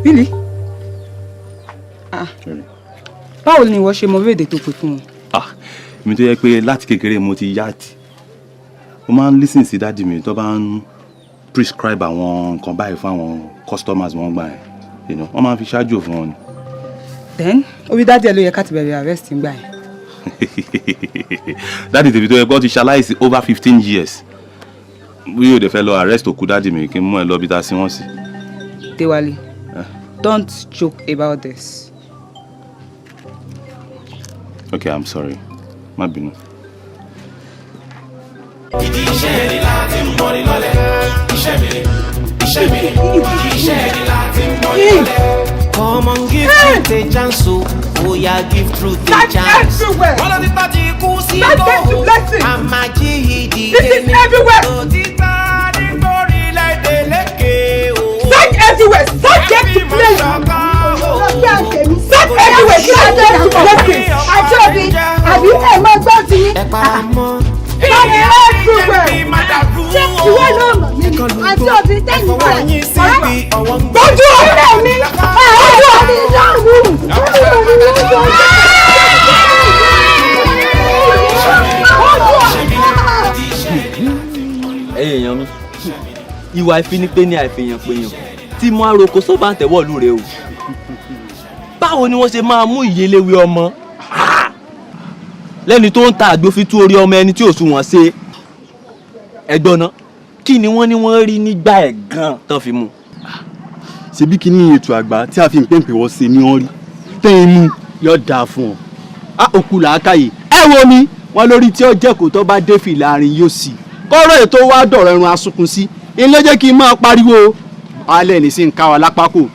Really? Báwo ni ìwọ ṣe mọ bí èdè tó pè fún wọn? Mi tó yẹ pé láti kékeré mo ti yáàtì. Mo máa ń listen sí dáàdì mi tó bá ń prescribe àwọn nǹkan báyìí fún àwọn customers wọn gbà yẹn. Wọ́n máa ń fi ṣáájú fún wọn ni. Then, orí dáàdì ẹ ló yẹ ká ti bẹ̀rẹ̀ arrest ń gbà yẹn. Dáàdì tèmi tó yẹ pé ó ti ṣaláìsí over 15 years. Bí yóò dé fẹ́ lọ arrest òkú dáàdì mi kí n mú ẹ lọ bí ta sí wọ́n sí. Déwálé, don't joke about this. Okay, I'm sorry. Má bínú. Ìdí iṣẹ́ ni láti mọ́ ní lọ́lẹ̀. Iṣẹ́ mi ni, iṣẹ́ mi ni, ìdí iṣẹ́ ni láti mọ́ ní lọ́lẹ̀. Come on, give truth a chance, so oh yeah, give truth a chance. Wọ́n lọ ti bá ti kú sí kóhùn, àmà jí ìdí dé ní. Òtítà nítorí láìdè lékè o. Search everywhere, search everywhere. Search everywhere, kí ló dé to blessing? Àti òbí àbí ẹ̀ máa gbọ́ ti yín. Ẹ para mọ́. Search everywhere. Ṣé ìwé náà mọ̀ mí? Àti òbí tẹ́yìn bá yín. Gbójú ọ̀rẹ́ mi. Ọjọ́ mi dáhùn. Èèyàn mi, ìwà ìfinipé ní àìfihàn péyàn tí mo àròkọ sọ́bà ń tẹ̀wọ́ ìlú rẹ o. Báwo ni wọ́n ṣe máa mú ìyẹlẹ́wé ọmọ lẹ́ni tó ń ta àgbófin tú orí ọmọ ẹni tí ò sùn wọ́n ṣe ẹgbọ́n náà kí ni wọ́n rí nígbà ẹ̀ gan tán fi mú. Ṣebí kí ni ètò àgbà tí a fi ń pèpè wọ́n ṣe ní wọ́n rí tẹ́yìn mú yóò dáa fún ọ. Òkú làákàyè ẹ wo mi wọn lórí tí ó jẹ́ kó tó bá dé fìlà àárín yóò sì kọ́rọ̀ ètò wa dọ̀rọ̀ ẹ̀rùn asunkun sí ilé jẹ́ kí n máa pariwo alẹ́ ní sí ń ká wa lápákò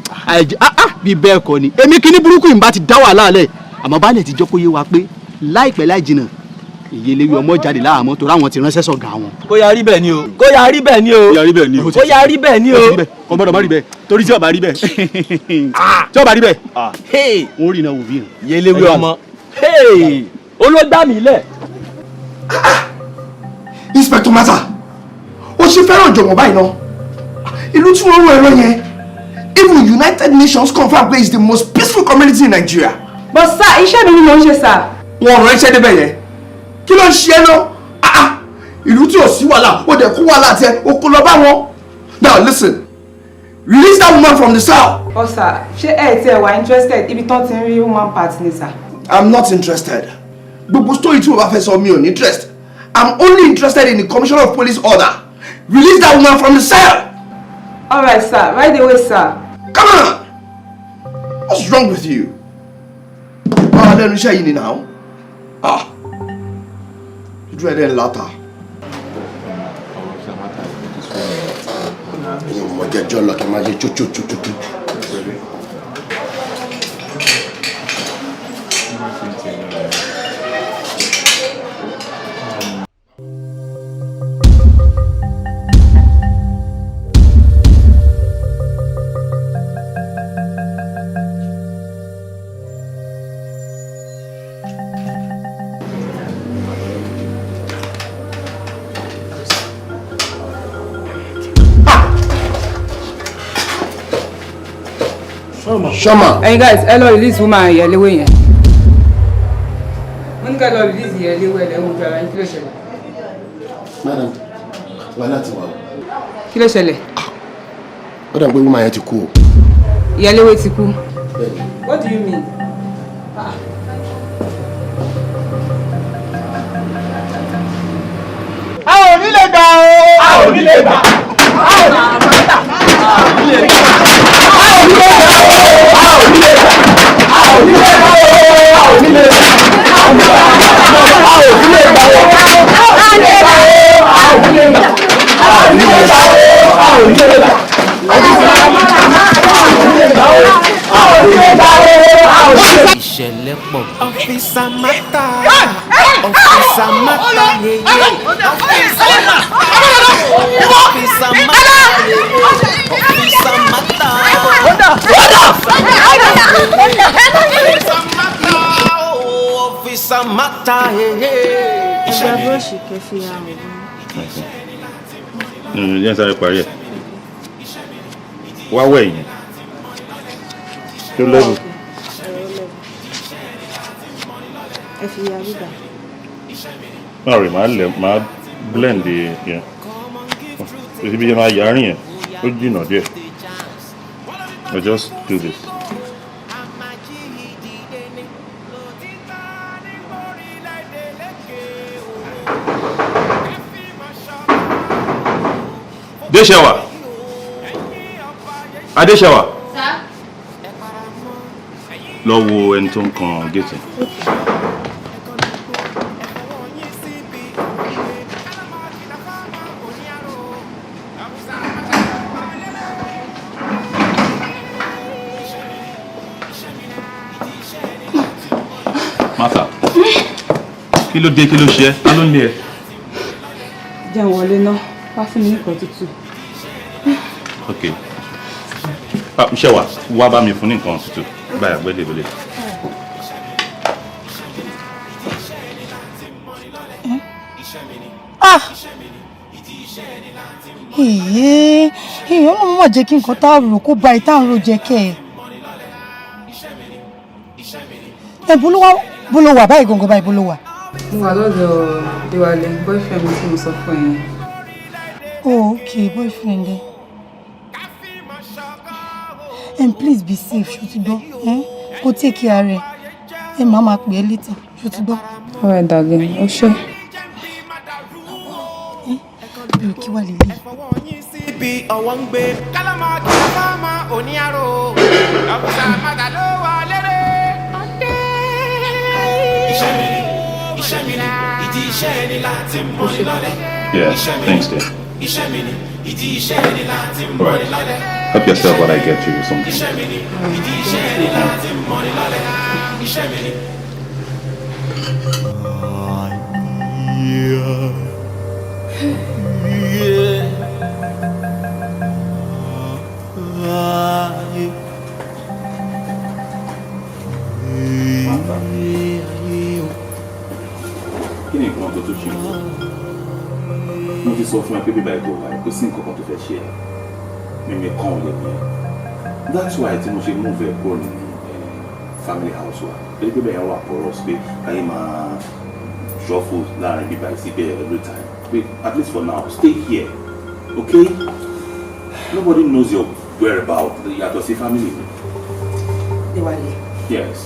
bí bẹ́ẹ̀ kọ́ ni èmi kí ní burúkú ìbá ti dá wàhálà lẹ̀ àmọ́ baálẹ̀ ti jọ́ kó yé wa pé láìpẹ́ láì jìnnà ìyẹlẹ́wé ọmọ jáde láàmọ́ tó ráwọn ti ránṣẹ́ sọ̀gá wọn. Kó yá rí bẹ́ẹ̀ ni o. Kó yá rí bẹ́ẹ̀ ni o. Kó yá rí bẹ́ẹ̀ ni o. Kó yá rí bẹ́ẹ̀ ni o. Kò gbọ́dọ̀ má rí bẹ́ẹ̀ torí tí ó bá rí bẹ́ẹ̀ tí ó bá rí bẹ́ẹ̀ wọ́n rí iná wò bí. Ìyẹlẹ́wé ọmọ olóògbà mi lẹ̀. Inspector Mata ó ṣe fẹ́ràn jọ̀wọ́ báyìí náà ìlú tí wọ́n rú ẹ̀rọ yẹn even United Nations confirm pé it's the most peaceful community in Nigeria. But sir, iṣẹ́ mi ni mo ń ṣe sir. Wọ́n rán iṣẹ́ débẹ̀ yẹn kí ló ń ṣe é náà ìlú tí ò sí wàhálà ó dẹ̀ kó wàhálà tiẹ̀ ó kó lọ bá wọn. Now listen, release that woman from the cell. Ọ sir, ṣé ẹ ti ẹ̀ wà interested ibi tán ti ń rí human part ni sir? I'm not interested. Gbogbo story tí o bá fẹ́ sọ mi ò ní interest. I'm only interested in the Commissioner of Police order. Release that woman from the cell. All right, sir. Right away, sir. Come on. What's wrong with you? Lẹ́nu iṣẹ́ yìí ni now. Ojú ẹ̀ dẹ́ ń láta. Mo jẹjọ́ lọ kí n máa ṣe chóchóchóchó. Shama. Hey guys, hello, release woman here, lewe yẹn. When guy lọ release here, lewe le wo jara kí ló ṣẹlẹ̀? Madam, wàhálà ti wà. Kí ló ṣẹlẹ̀? Ó dà pé woman yẹn ti kú o. Ìyá lewe ti kú. What do you mean? A ò ní lè gbà o. A ò ní lè gbà. A ò ní lè gbà. A ò ní lè gbà. A ò ní lè gbà. A ò ní lè gbà. A ò ní lè gbà. A ò ní lè gbà. A ò ní lè gbà. Ìṣẹ̀lẹ̀ pọ̀. Ọ̀fíìsà mátà. Ọ̀fíìsà mátà yeye. Ọ̀fíìsà mátà. Ọ̀fíìsà mátà yeye. Ọ̀fíìsà mátà. Ọ̀fíìsà mátà yeye. Ìṣẹ́ búrọ́ọ̀ṣì kẹfì àrùn. Yẹn sáré parí ẹ̀. Wá wẹ̀yìn. Tó lẹ́bù. Ẹ fi ya bíbà. Máa rè máa blend yẹn. Èsì bí yẹn máa yàárín yẹn, ó jìnà díẹ̀. I just do this. Adéṣẹwà. Adéṣẹwà. Lọ wo ẹni tó ń kan géètì. Martha, kí ló dé, kí ló ṣe ẹ́? Ta ló ń lé ẹ? Jẹ́ wọlé náà, wá fún mi ní nǹkan tútù. Ok. Ṣẹ́wà, wá bá mi fún ní nǹkan tútù. Báyà gbẹ́lẹ̀gbẹ́lẹ̀. Ọlọ́run má jẹ́ kí nǹkan tá a rò kó ba ìta àrò jẹ́ kẹ́ ẹ̀. Bó ló wà báyìí gangan báyìí bó ló wà? Mo wà lọ́dọ̀ Ìwàlẹ̀, boyfriend mi tí mo sọ fún ẹ̀yìn. Oh, okay, boyfriend ẹ. And please be safe, ṣó ti gbọ́? Kó take care rẹ̀. Ẹ máa pè é later, ṣó ti gbọ́? All right, darling, ó ṣé. Bí o kí wà lélẹ̀. Bí ọwọ́ ń gbé kálámà kí ló fọ́ ọmọ oníyàrá ọ̀fíìsà mátà ló wà lérè. Iṣẹ́ mi ni, iṣẹ́ mi ni, ìdí iṣẹ́ ni láti mọ́ ni lọ́lẹ̀. Yeah, thanks, dear. Iṣẹ́ mi ni, ìdí iṣẹ́ ni láti mọ́ ni lọ́lẹ̀. Help yourself while I get you something. Iṣẹ́ mi ni, ìdí iṣẹ́ ni láti mọ́ ni lọ́lẹ̀. Iṣẹ́ mi ni. Kí ni nǹkan tó ṣe mọ́? Mo ti sọ fún ẹ pé bíbá ètò ọ̀la kò sí nǹkan kan tó fẹ́ ṣe ẹ́. Mímí kan ò lè bí ẹ. That's why tí mo ṣe move ẹ kúrò ní family house wa. Pé bíbá yẹn wà porous pé káyé máa shuffle láàrin bíbá yìí síbẹ̀ every time. Wait, at least for now, stay here, okay? Nobody knows your whereabouts. Yàtọ̀ sí family. Déwálé. Yes.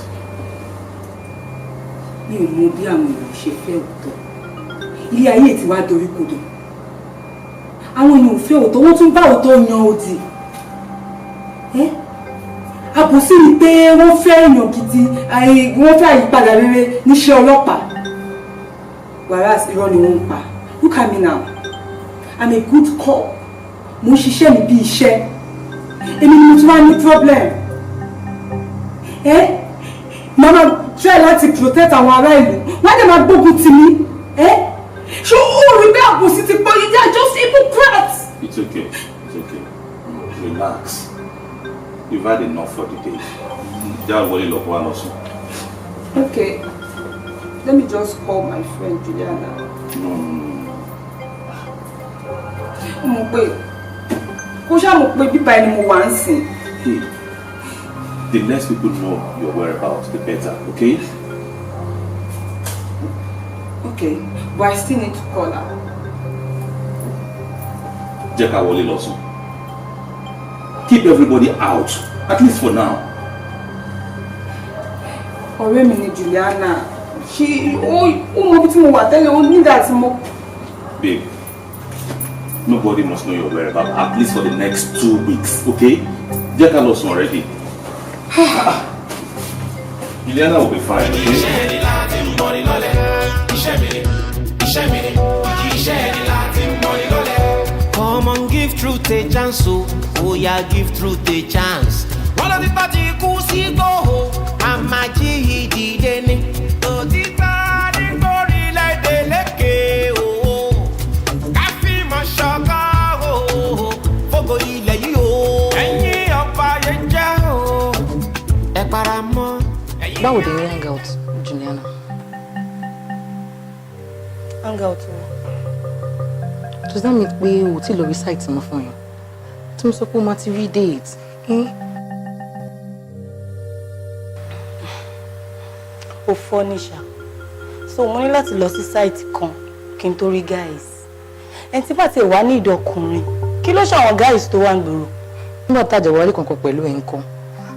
Mi ò mọ bí àwọn èèyàn ṣe fẹ́ òótọ́. Ilé ayé ti wá dorí kodò. Àwọn èèyàn ò fẹ́ òótọ́, wọ́n tún bá òótọ́ yan òdì. Àbòsí ni pé wọ́n fẹ́ èèyàn gidi, wọ́n fẹ́ àyípadà rere níṣẹ́ ọlọ́pàá. Whereas irọ́ ni wọ́n ń pa. Look at me now. I'm a good cop. Mo ń ṣiṣẹ́ mi bí iṣẹ́. Èmi ni mo tún wá ní problem. Mama try láti protect àwọn ará ìlú. Wọ́n dẹ̀ máa gbógun tì mí. Ṣé o rí bí àbòsí ti pọ̀ yìí? They are just hypocrites. It's okay. It's okay. Relax. You've had enough for the day. That will look one also. Okay. Let me just call my friend Juliana. No. Mo pé kó ṣá mo pé bíbá ẹni mo wà ń sìn. The less people know your whereabouts, the better, okay? Okay, but I still need to call her. Jẹ́ ká wọlé lọ sùn. Keep everybody out, at least for now. Ọ̀rẹ́ mi ni Juliana. Ó mọ bí tí mo wà tẹ́lẹ̀, ó nígbà tí mo. Babe, nobody must know your whereabouts, at least for the next 2 weeks, okay? Jẹ́ ká lọ sùn already. Juliana will be fine, okay? Come on, give truth a chance, oh yeah, give truth a chance. One of the party cool see go, I'm a G Deni. Oh, the party go like the lake, oh, Kafi Mashaka, oh, Fogo ile yo, Enyi Opa Yenja, oh, Eparamo. Báwo dé ní hangout, Juliana? Hangout. Does that mean pé o ti lọ rí site mo fún yín? Tí mo sọ pé o máa ti rí date. Ó furnisher. So mo ní láti lọ sí site kan kí n tó rí guys. Ẹni tí bá ti wà ní ìdọkùnrin. Kí ló ṣàwọn guys tó wà ngboro? Nígbà tá jẹ́ wọlé kankan pẹ̀lú ẹ̀ nǹkan.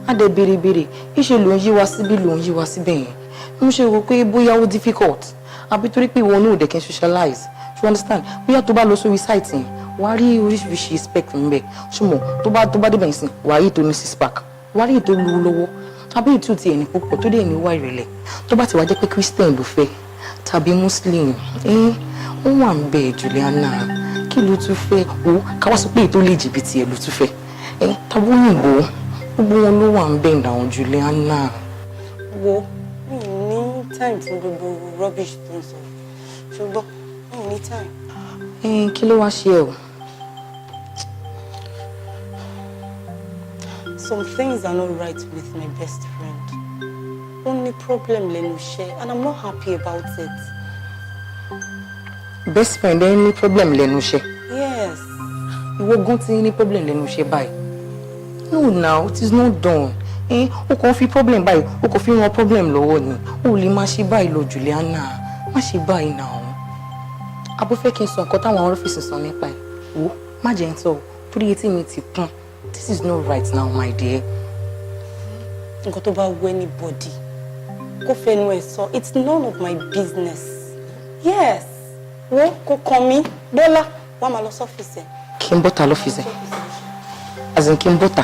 A dẹ̀ béèrè iṣẹ́ ló ń yí wá síbí ló ń yí wá síbẹ̀ yẹn. Mo ṣe rò pé bóyá ó difficult. Àbí torí pé ìwọ náà ò dẹ̀ kí n socialize. You understand? Bóyá tó bá lọ sórí site yẹn, wàá rí oríṣiríṣi spec ńbẹ̀. Ṣùgbọ́n tó bá débẹ̀ yẹn sìn, wàá rí ètò ní six pack. Wàá rí ètò lówó lọ́wọ́. Tàbí ètò ti ẹni púpọ̀ tó dẹ̀ ní wá ìrẹ̀lẹ̀. Tó bá ti wá jẹ́ pé Christian ló fẹ́ tàbí Muslim, ó wà ń bẹ̀ Juliana. Kí ló tún fẹ́? O ká wá sọ pé ètò lè jìbìtì ẹ̀ ló tún fẹ́. Tàbí òyìnbó, gbogbo wọn ló wà ń bẹ̀ náà Juliana. Wo mi ní time fún gbogbo rubbish tó ń sọ. Ṣùgbọ́n mi ní time. Kí ló wá ṣe ẹ́ o? Some things are not right with my best friend. Only problem lẹ́nu iṣẹ́, and I'm not happy about it. Best friend ẹ ní problem lẹ́nu iṣẹ́? Yes. Ìwọ gan ti ní problem lẹ́nu iṣẹ́ báyìí. No now, it is not done. O kàn fi problem báyìí, o kàn fi wọn problem lọ́wọ́ ni. O lè má ṣe báyìí lọ Juliana, má ṣe báyìí now. Abo fẹ́ kí n sọ nǹkan táwọn ọ́fíìsì sọ nípa ẹ̀. Wo, má jẹ́ n sọ, torí etí mi ti kún. This is not right now, my dear. Nǹkan tó bá wù anybody, kó fẹnu ẹ̀ sọ, it's none of my business. Yes. Wo kò kàn mí, Bọ́lá, wá máa lọ sọ́fíìsì ẹ̀. Kí n bọ́ta lọ́fíìsì ẹ̀? As in kí n bọ́ta?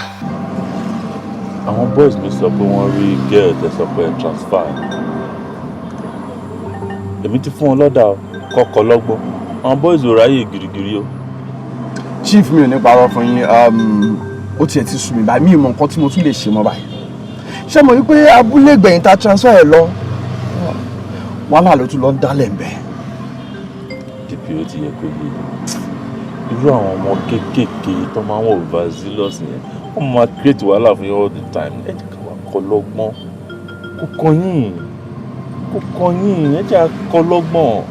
Àwọn boys mi sọ pé wọ́n rí girl tẹ́ sọ pé transfer. Èmi ti fún wọn lọ́dà kọ́kọ́ lọ́gbọ́n. Àwọn boys ò ráyè gírígírí o. Chief mi ò ní parọ́ fún yín, ó tiẹ̀ ti sú mi báyìí, mi ò mọ nǹkan tí mo tún lè ṣe mọ́ báyìí. Ṣé mo rí pé abúlé gbẹ̀yìn ta transfer ẹ̀ lọ? Wàhálà ló tún lọ ń dálẹ̀ ń bẹ̀. DPO ti yẹ kó yé irú àwọn ọmọ kéékèèké tó máa ń wọ overzealous yẹn, wọ́n máa create wàhálà fún yín all the time. Ẹ jẹ́ ká wá kọ́ lọ́gbọ́n. Kò kọyìn, ẹ jẹ́ ká kọ́ lọ́gbọ́n.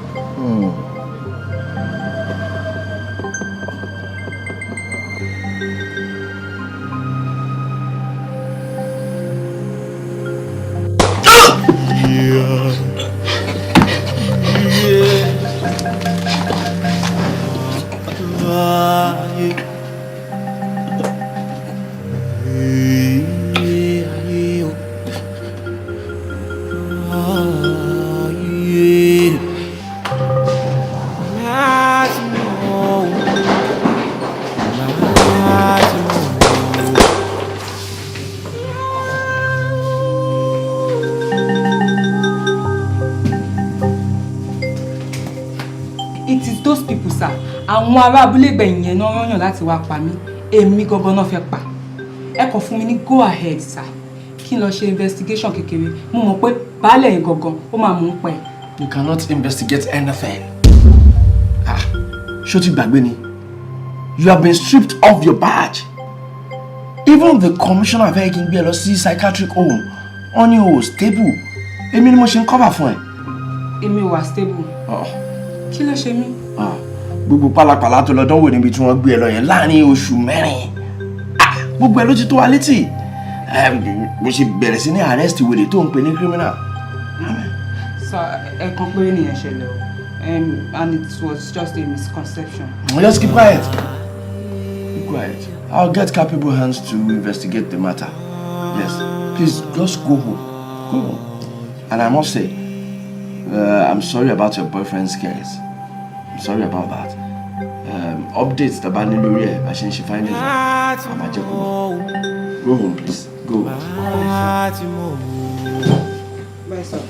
Àwọn ará abúlé gbẹ̀yìn yẹn náà yàn láti wá pa mí. Èmi gangan náà fẹ́ pa. Ẹ kàn fún mi ní go ahead sir. Kí n lọ ṣe investigation kékeré. Mo mọ̀ pé baálé yẹn gangan ó máa mú un pẹ́. You cannot investigate anything. Ṣó ti gbàgbé ni? You have been stripped of your badge. Even the commissioner fẹ́ kí n gbé ẹ lọ sí psychiatric home. Wọ́n ní o stable. Èmi ni mo ṣe ń cover fún ẹ. Èmi wà stable. Kí ló ṣe mí? Gbogbo pálapàla tó lọ dánwò níbi tí wọ́n gbé ẹ lọ yẹn láàrin oṣù 4. Gbogbo ẹ ló ti tó wa létí. mo ṣe bẹ̀rẹ̀ sí ní arrest wèrè tó ń pè ní criminal. So, ẹ̀kan péré nìyẹn ṣẹlẹ̀ o. And it was just a misconception. Just keep quiet. Keep quiet. I'll get capable hands to investigate the matter. Yes. Please, just go home. Go home. And I must say, I'm sorry about your boyfriend's case. I'm sorry about that. Updates the band lórí ẹ̀ bá ṣe ń ṣe findings. I'm a joke. Go home, please. Go. Bye, sir.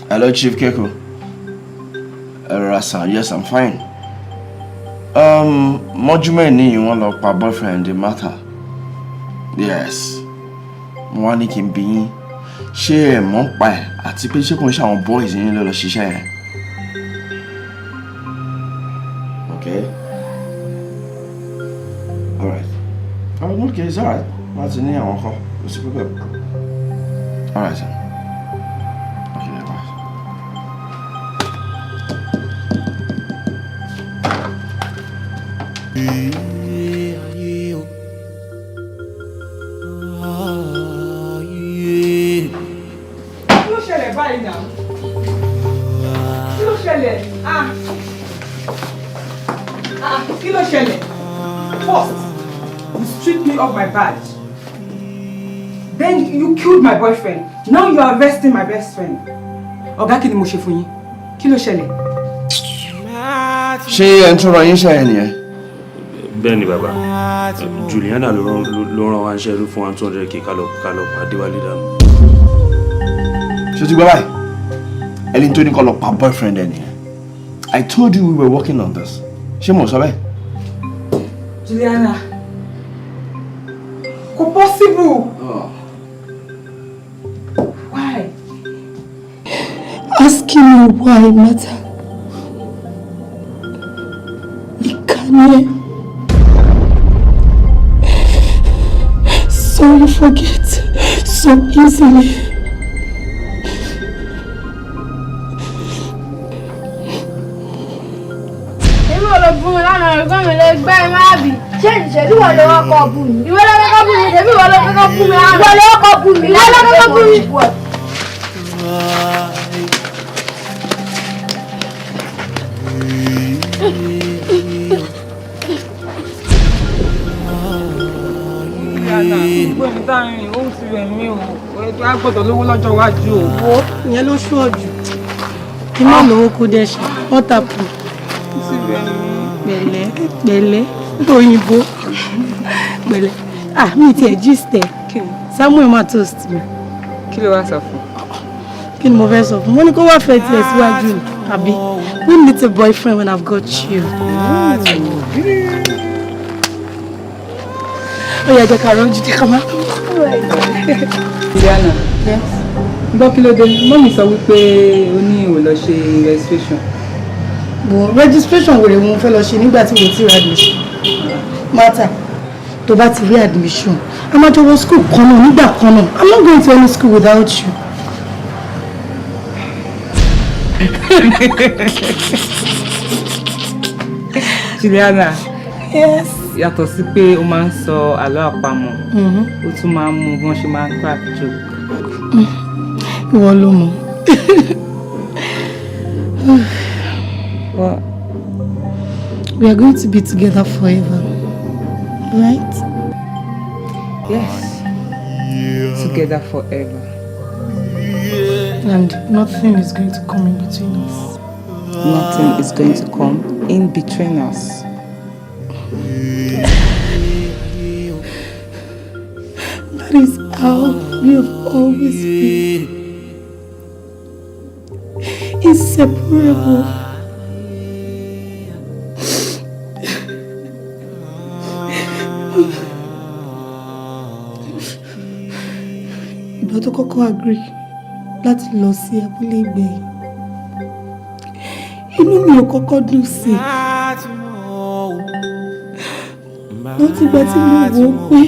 Hello, Chief Keko. Rasa, yes, I'm fine. Mojume ni you want to boyfriend the matter. Yes. Mo ní kí n bi yín. Ṣé ẹ mọ̀ pa ẹ̀ àti pé ṣé kò ń ṣe àwọn boys yín lọ ṣiṣẹ́ yẹn? Okay. All right. Okay, it's all right. Láti ní àwọn kan. Kò sí problem. All right, sir. First, you stripped me of my badge. Then you killed my boyfriend. Now you are arresting my best friend. Ọ̀gá, kí ni mo ṣe fún yín? Kí ló ṣẹlẹ̀? Ṣé ẹ ń tún ra yín ṣe ẹ nìyẹn? Bẹ́ẹ̀ni bàbá, Juliana ló rán wa ṣẹ́ ló fún wa 200k ká lọ pàdé wálé dànù. Ṣé o ti gbọ́ báyìí? Ẹni tó ní kó lọ pa boyfriend ẹ nìyẹn. I told you we were working on this. Ṣé mo sọ bẹ́ẹ̀? Juliana, kò possible. Why? Asking me why matter. Ikane. So you forget so easily. Ṣé ìṣẹ́lú wọ̀ ló kọ́kọ́ bù mí? Ìwọ ló kọ́kọ́ bù mí, ṣebí ìwọ ló kọ́kọ́ bù mí. Ìwọ ló kọ́kọ́ bù mí, ìwọ ló kọ́kọ́ bù mí. Ìyànà, gbogbo ẹni táàrin ó ti rẹ̀ mí o. Ètò àgbọ̀dọ̀ lówó lọ́jọ́ iwájú o. Wo, ìyẹn ló ṣọ́ọ̀jù. Kí má lówó kó dẹ̀ ṣe, ọ́tàpù. Ó ti rẹ̀ mí. Pẹ̀lẹ́. Òyìnbó pẹ̀lẹ́ mi ti gist ẹ Samuel ma toast mi. Kí ló wá sọ fún? Kí ni mo fẹ́ sọ fún? Mo ní kó wá fẹ́ tiẹ̀ síwájú ni àbí we need a boyfriend when I've got you. Ó yẹ jẹ́ ká rọ́jú dé ká má. Diana, gbọ́ kí ló dé? Mọ́mì sọ wípé o ní ìwò lọ ṣe registration. Bon, registration wèrè mo fẹ́ lọ ṣe nígbà tí mo ti rí admission. Mata, tó bá ti rí admission, a máa jọ wọ school kan náà nígbà kan náà. I'm not going to any school without you. Juliana. Yes. Yàtọ̀ sí pé o máa ń sọ àlọ́ àpamọ̀. O tún máa ń mú bí wọ́n ṣe máa ń crack joke. Ìwọ ló mọ̀. Well, we are going to be together forever, right? Yes. Together forever. And nothing is going to come in between us. Nothing is going to come in between us. That is how we have always been. Inseparable. Ìgbà tó kọ́kọ́ agree láti lọ sí abúlé ìgbẹ̀yìn, inú mi ò kọ́kọ́ dùn sí i. Láti ìgbà tí mo wò ó pé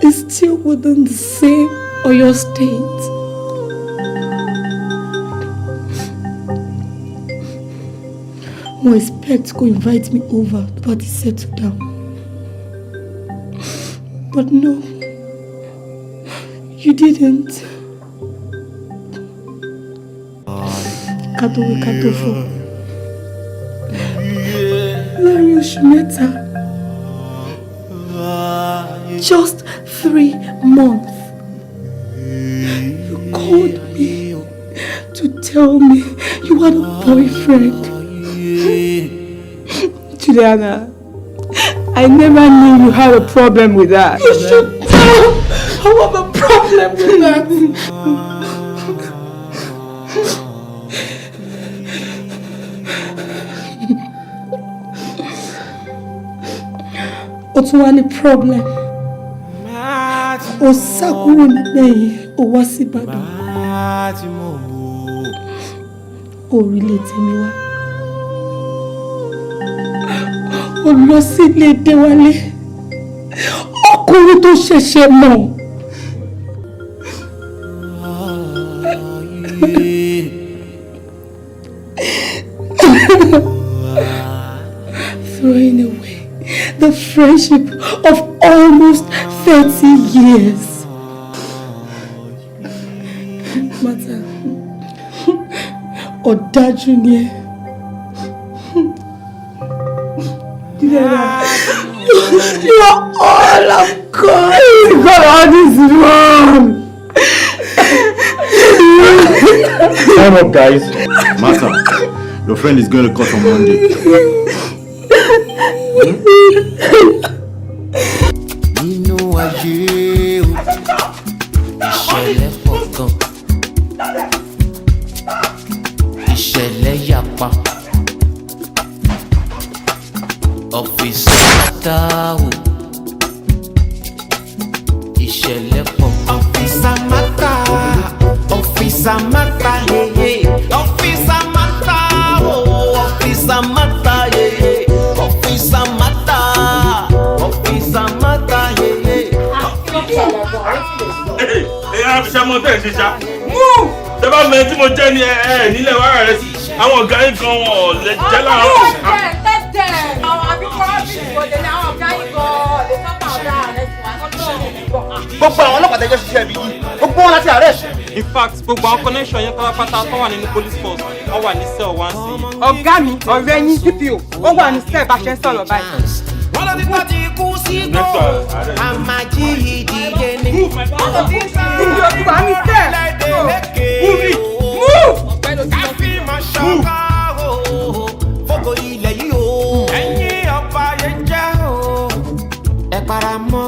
is still within the same Oyo state. Mo expect to invite me over but he settle down. But no, you didn't. Kato we kato fo. Láàrin oṣù mẹ́ta. Just 3 months. You called me to tell me you had a boyfriend. Juliana, I never knew you had a problem with that. You should tell I have a problem with that. What's one problem? O sá kúrò nígbẹ̀yìn, o wá sí Ìbàdàn. O rí ilé tèmi wá. O lọ sí ilé Déwálé. Ọkùnrin tó ṣẹ̀ṣẹ̀ mọ̀. Throwing away the friendship of almost 30 years. Mata, ọ̀dájú ni ẹ́. You are all of God. You got all this wrong. Time up, guys. Mata, your friend is going to cut on Monday. Nínú ayé o, ìṣẹ̀lẹ̀ pọ̀ gan. Ìṣẹ̀lẹ̀ yapa. Ọ́fíìsì Mata o, ìṣẹ̀lẹ̀ pọ̀ gan. Ọ́fíìsì Mata, Ọ́fíìsì Mata, yeye. Ọ́fíìsì Mata o, Ọ́fíìsì Mata, yeye. Ọ́fíìsì Mata, Ọ́fíìsì Mata, yeye. Àbíṣàmọ́ tẹ̀ ṣe ṣá. Ṣé bá mẹ́rin tí mo jẹ́ ní ẹ nílẹ̀ wàrà rẹ sí? Àwọn ọ̀gá yín kan wọ̀ lè jẹ́ láàárọ̀. Gbogbo àwọn ọlọ́pàá tẹ́jọ́ ṣiṣẹ́ ibi yìí, gbogbo wọn láti arrest. In fact, gbogbo àwọn connection yẹn pátápátá tó wà nínú police force, wọ́n wà ní cell 1C. Ọ̀gá mi, ọ̀rẹ́ yín DPO, ó wà ní cell bá ṣe ń sọ̀rọ̀ báyìí. Wọ́n lọ nípa ti kú sí gbó, àmàjì ìdíje ni. Wọ́n lọ sí Ibi ojú wa ní cell. Move! Move! Káfí máa ṣọ́ká o, fógo ilẹ̀ yìí o. Ẹ̀yin ọba yẹn jẹ́ o, ẹ para mọ́.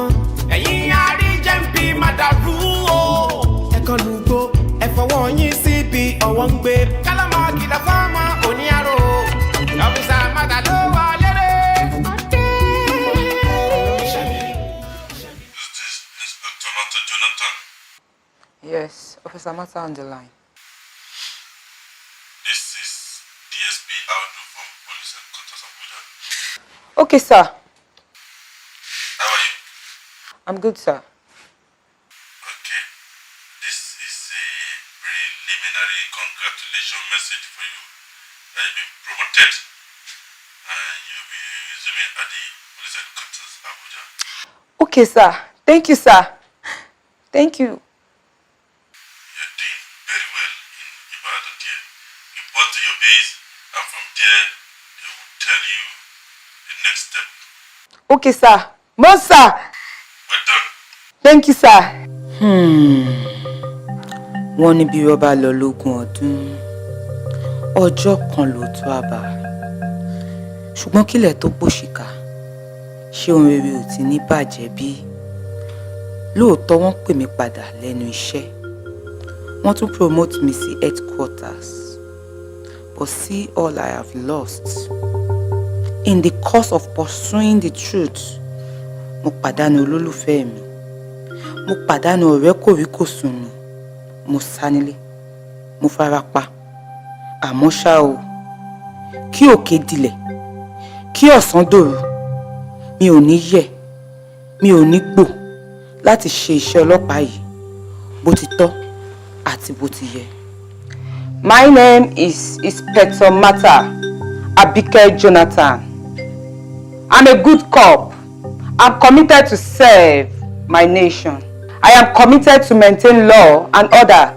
Ẹ̀yin àríjẹ́ǹbì máa dàrú o. Ẹ kàn lùgbò, ẹ fọwọ́ yín síbi ọwọ́ ń gbé. Kálámà kìlọ̀ fọ́mọ oníyàrá o. Ọ́fíìsì Mata ló wà lérè. Yes, Officer Mata on the line. This is DSP Audu from Police Headquarters Abuja. Okay, sir. How are you? I'm good, sir. Okay. This is a preliminary congratulation message for you. You've been promoted and you'll be resuming at the Police Headquarters Abuja. Okay, sir. Thank you, sir. Thank you. You're doing very well in Ibadan here. Report to your base and from there they will tell you the next step. Okay, sir. More, sir. Well done. Thank you, sir. Wọ́n ní bí rọ́bà lọ lógún ọdún, ọjọ́ kan ló tó àbá. Ṣùgbọ́n kílẹ̀ tó pòṣìkà, ṣé ohun rere ò ti ní bàjẹ́ bí? Lóòótọ́ wọ́n pè mí padà lẹ́nu iṣẹ́. Wọ́n tún promote mi sí headquarters. But see all I have lost. In the course of pursuing the truth, mo pàdánù olólùfẹ́ mi. Mo pàdánù ọ̀rẹ́ kòríkòsùn mi. Mo sá nílé. Mo fara pa. Àmọ́ ṣá o, kí òkè dilẹ̀, kí ọ̀sán dòru, mi ò ní yẹ̀, mi ò ní gbò láti ṣe iṣẹ́ ọlọ́pàá yìí bó ti tọ́ àti bó ti yẹ. My name is Inspector Mata Abike Jonathan. I'm a good cop. I'm committed to serve my nation. I am committed to maintain law and order.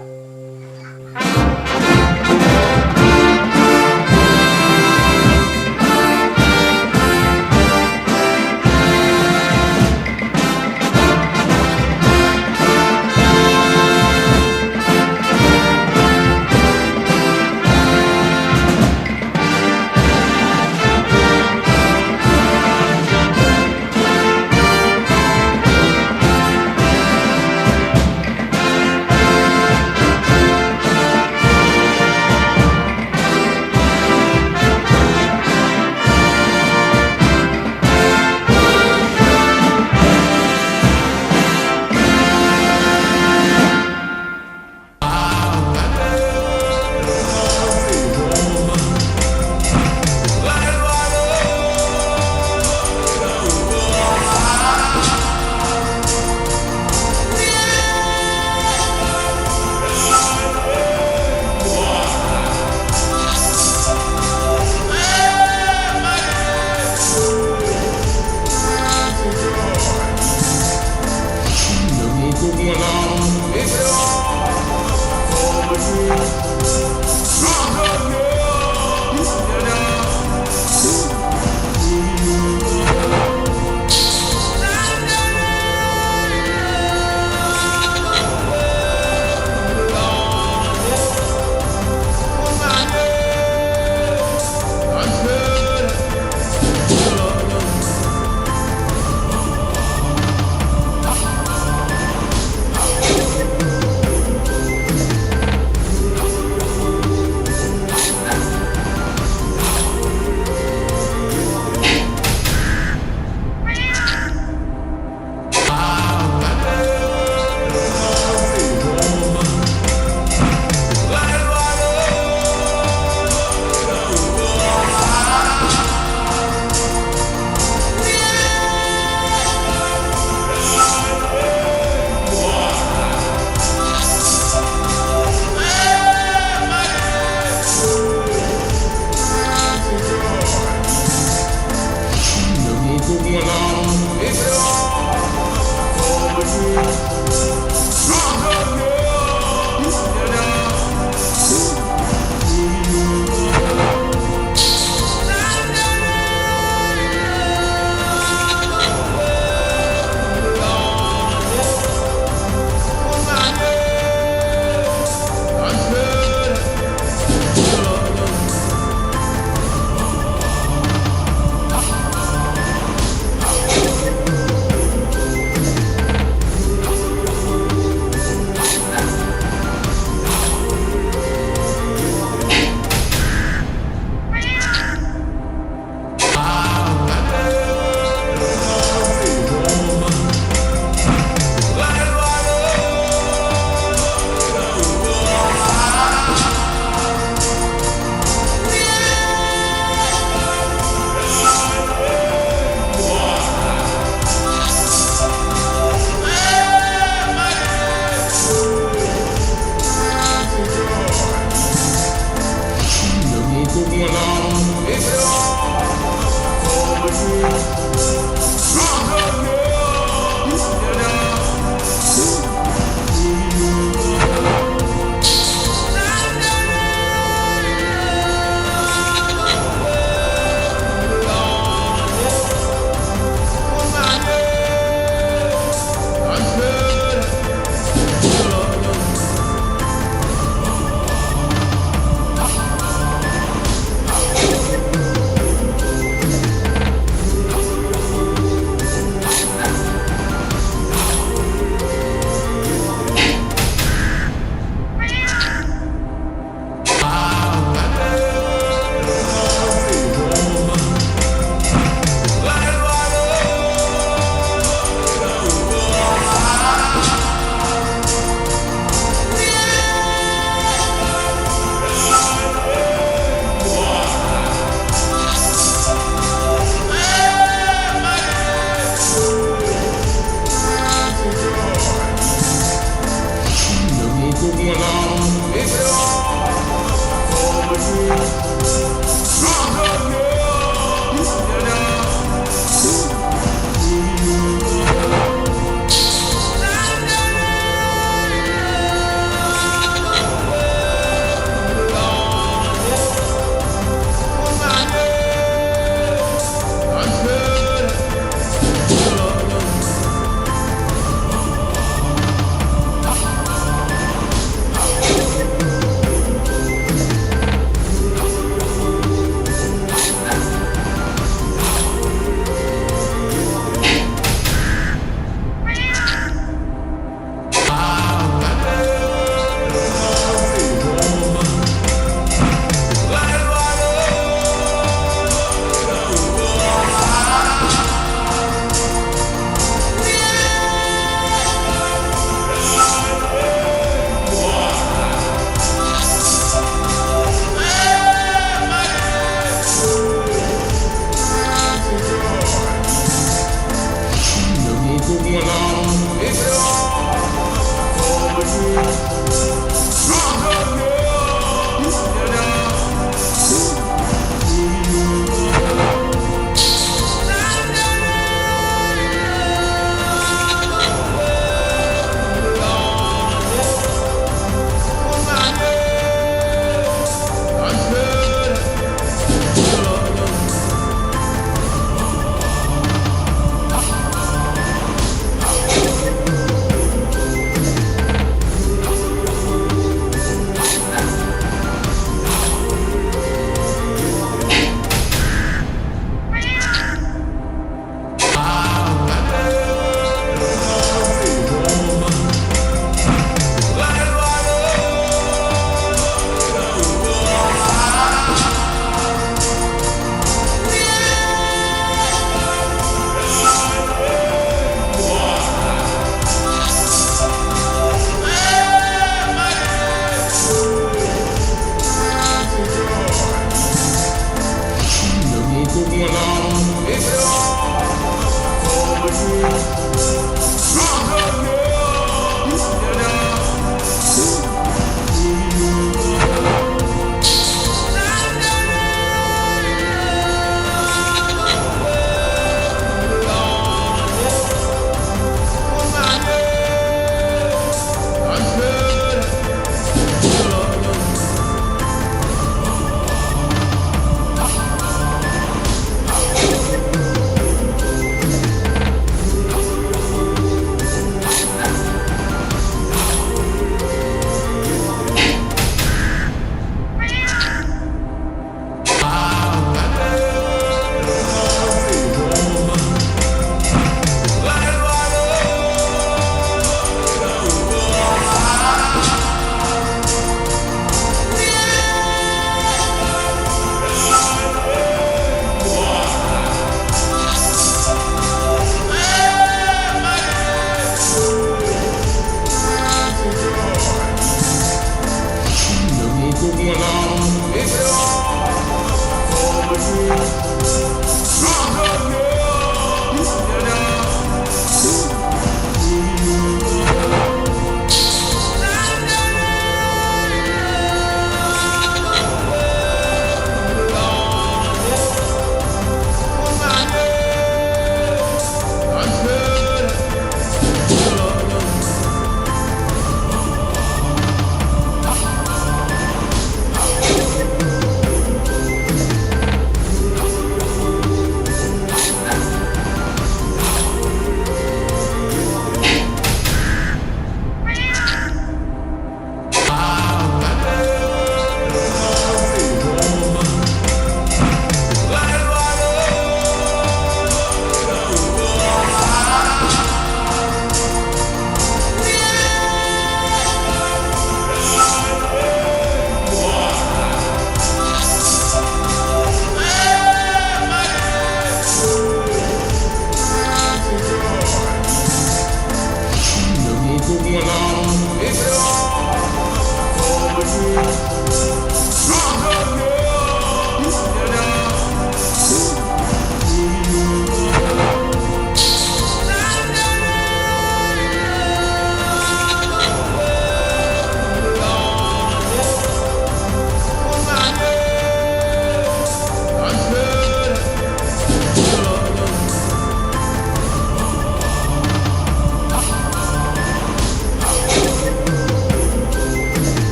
Love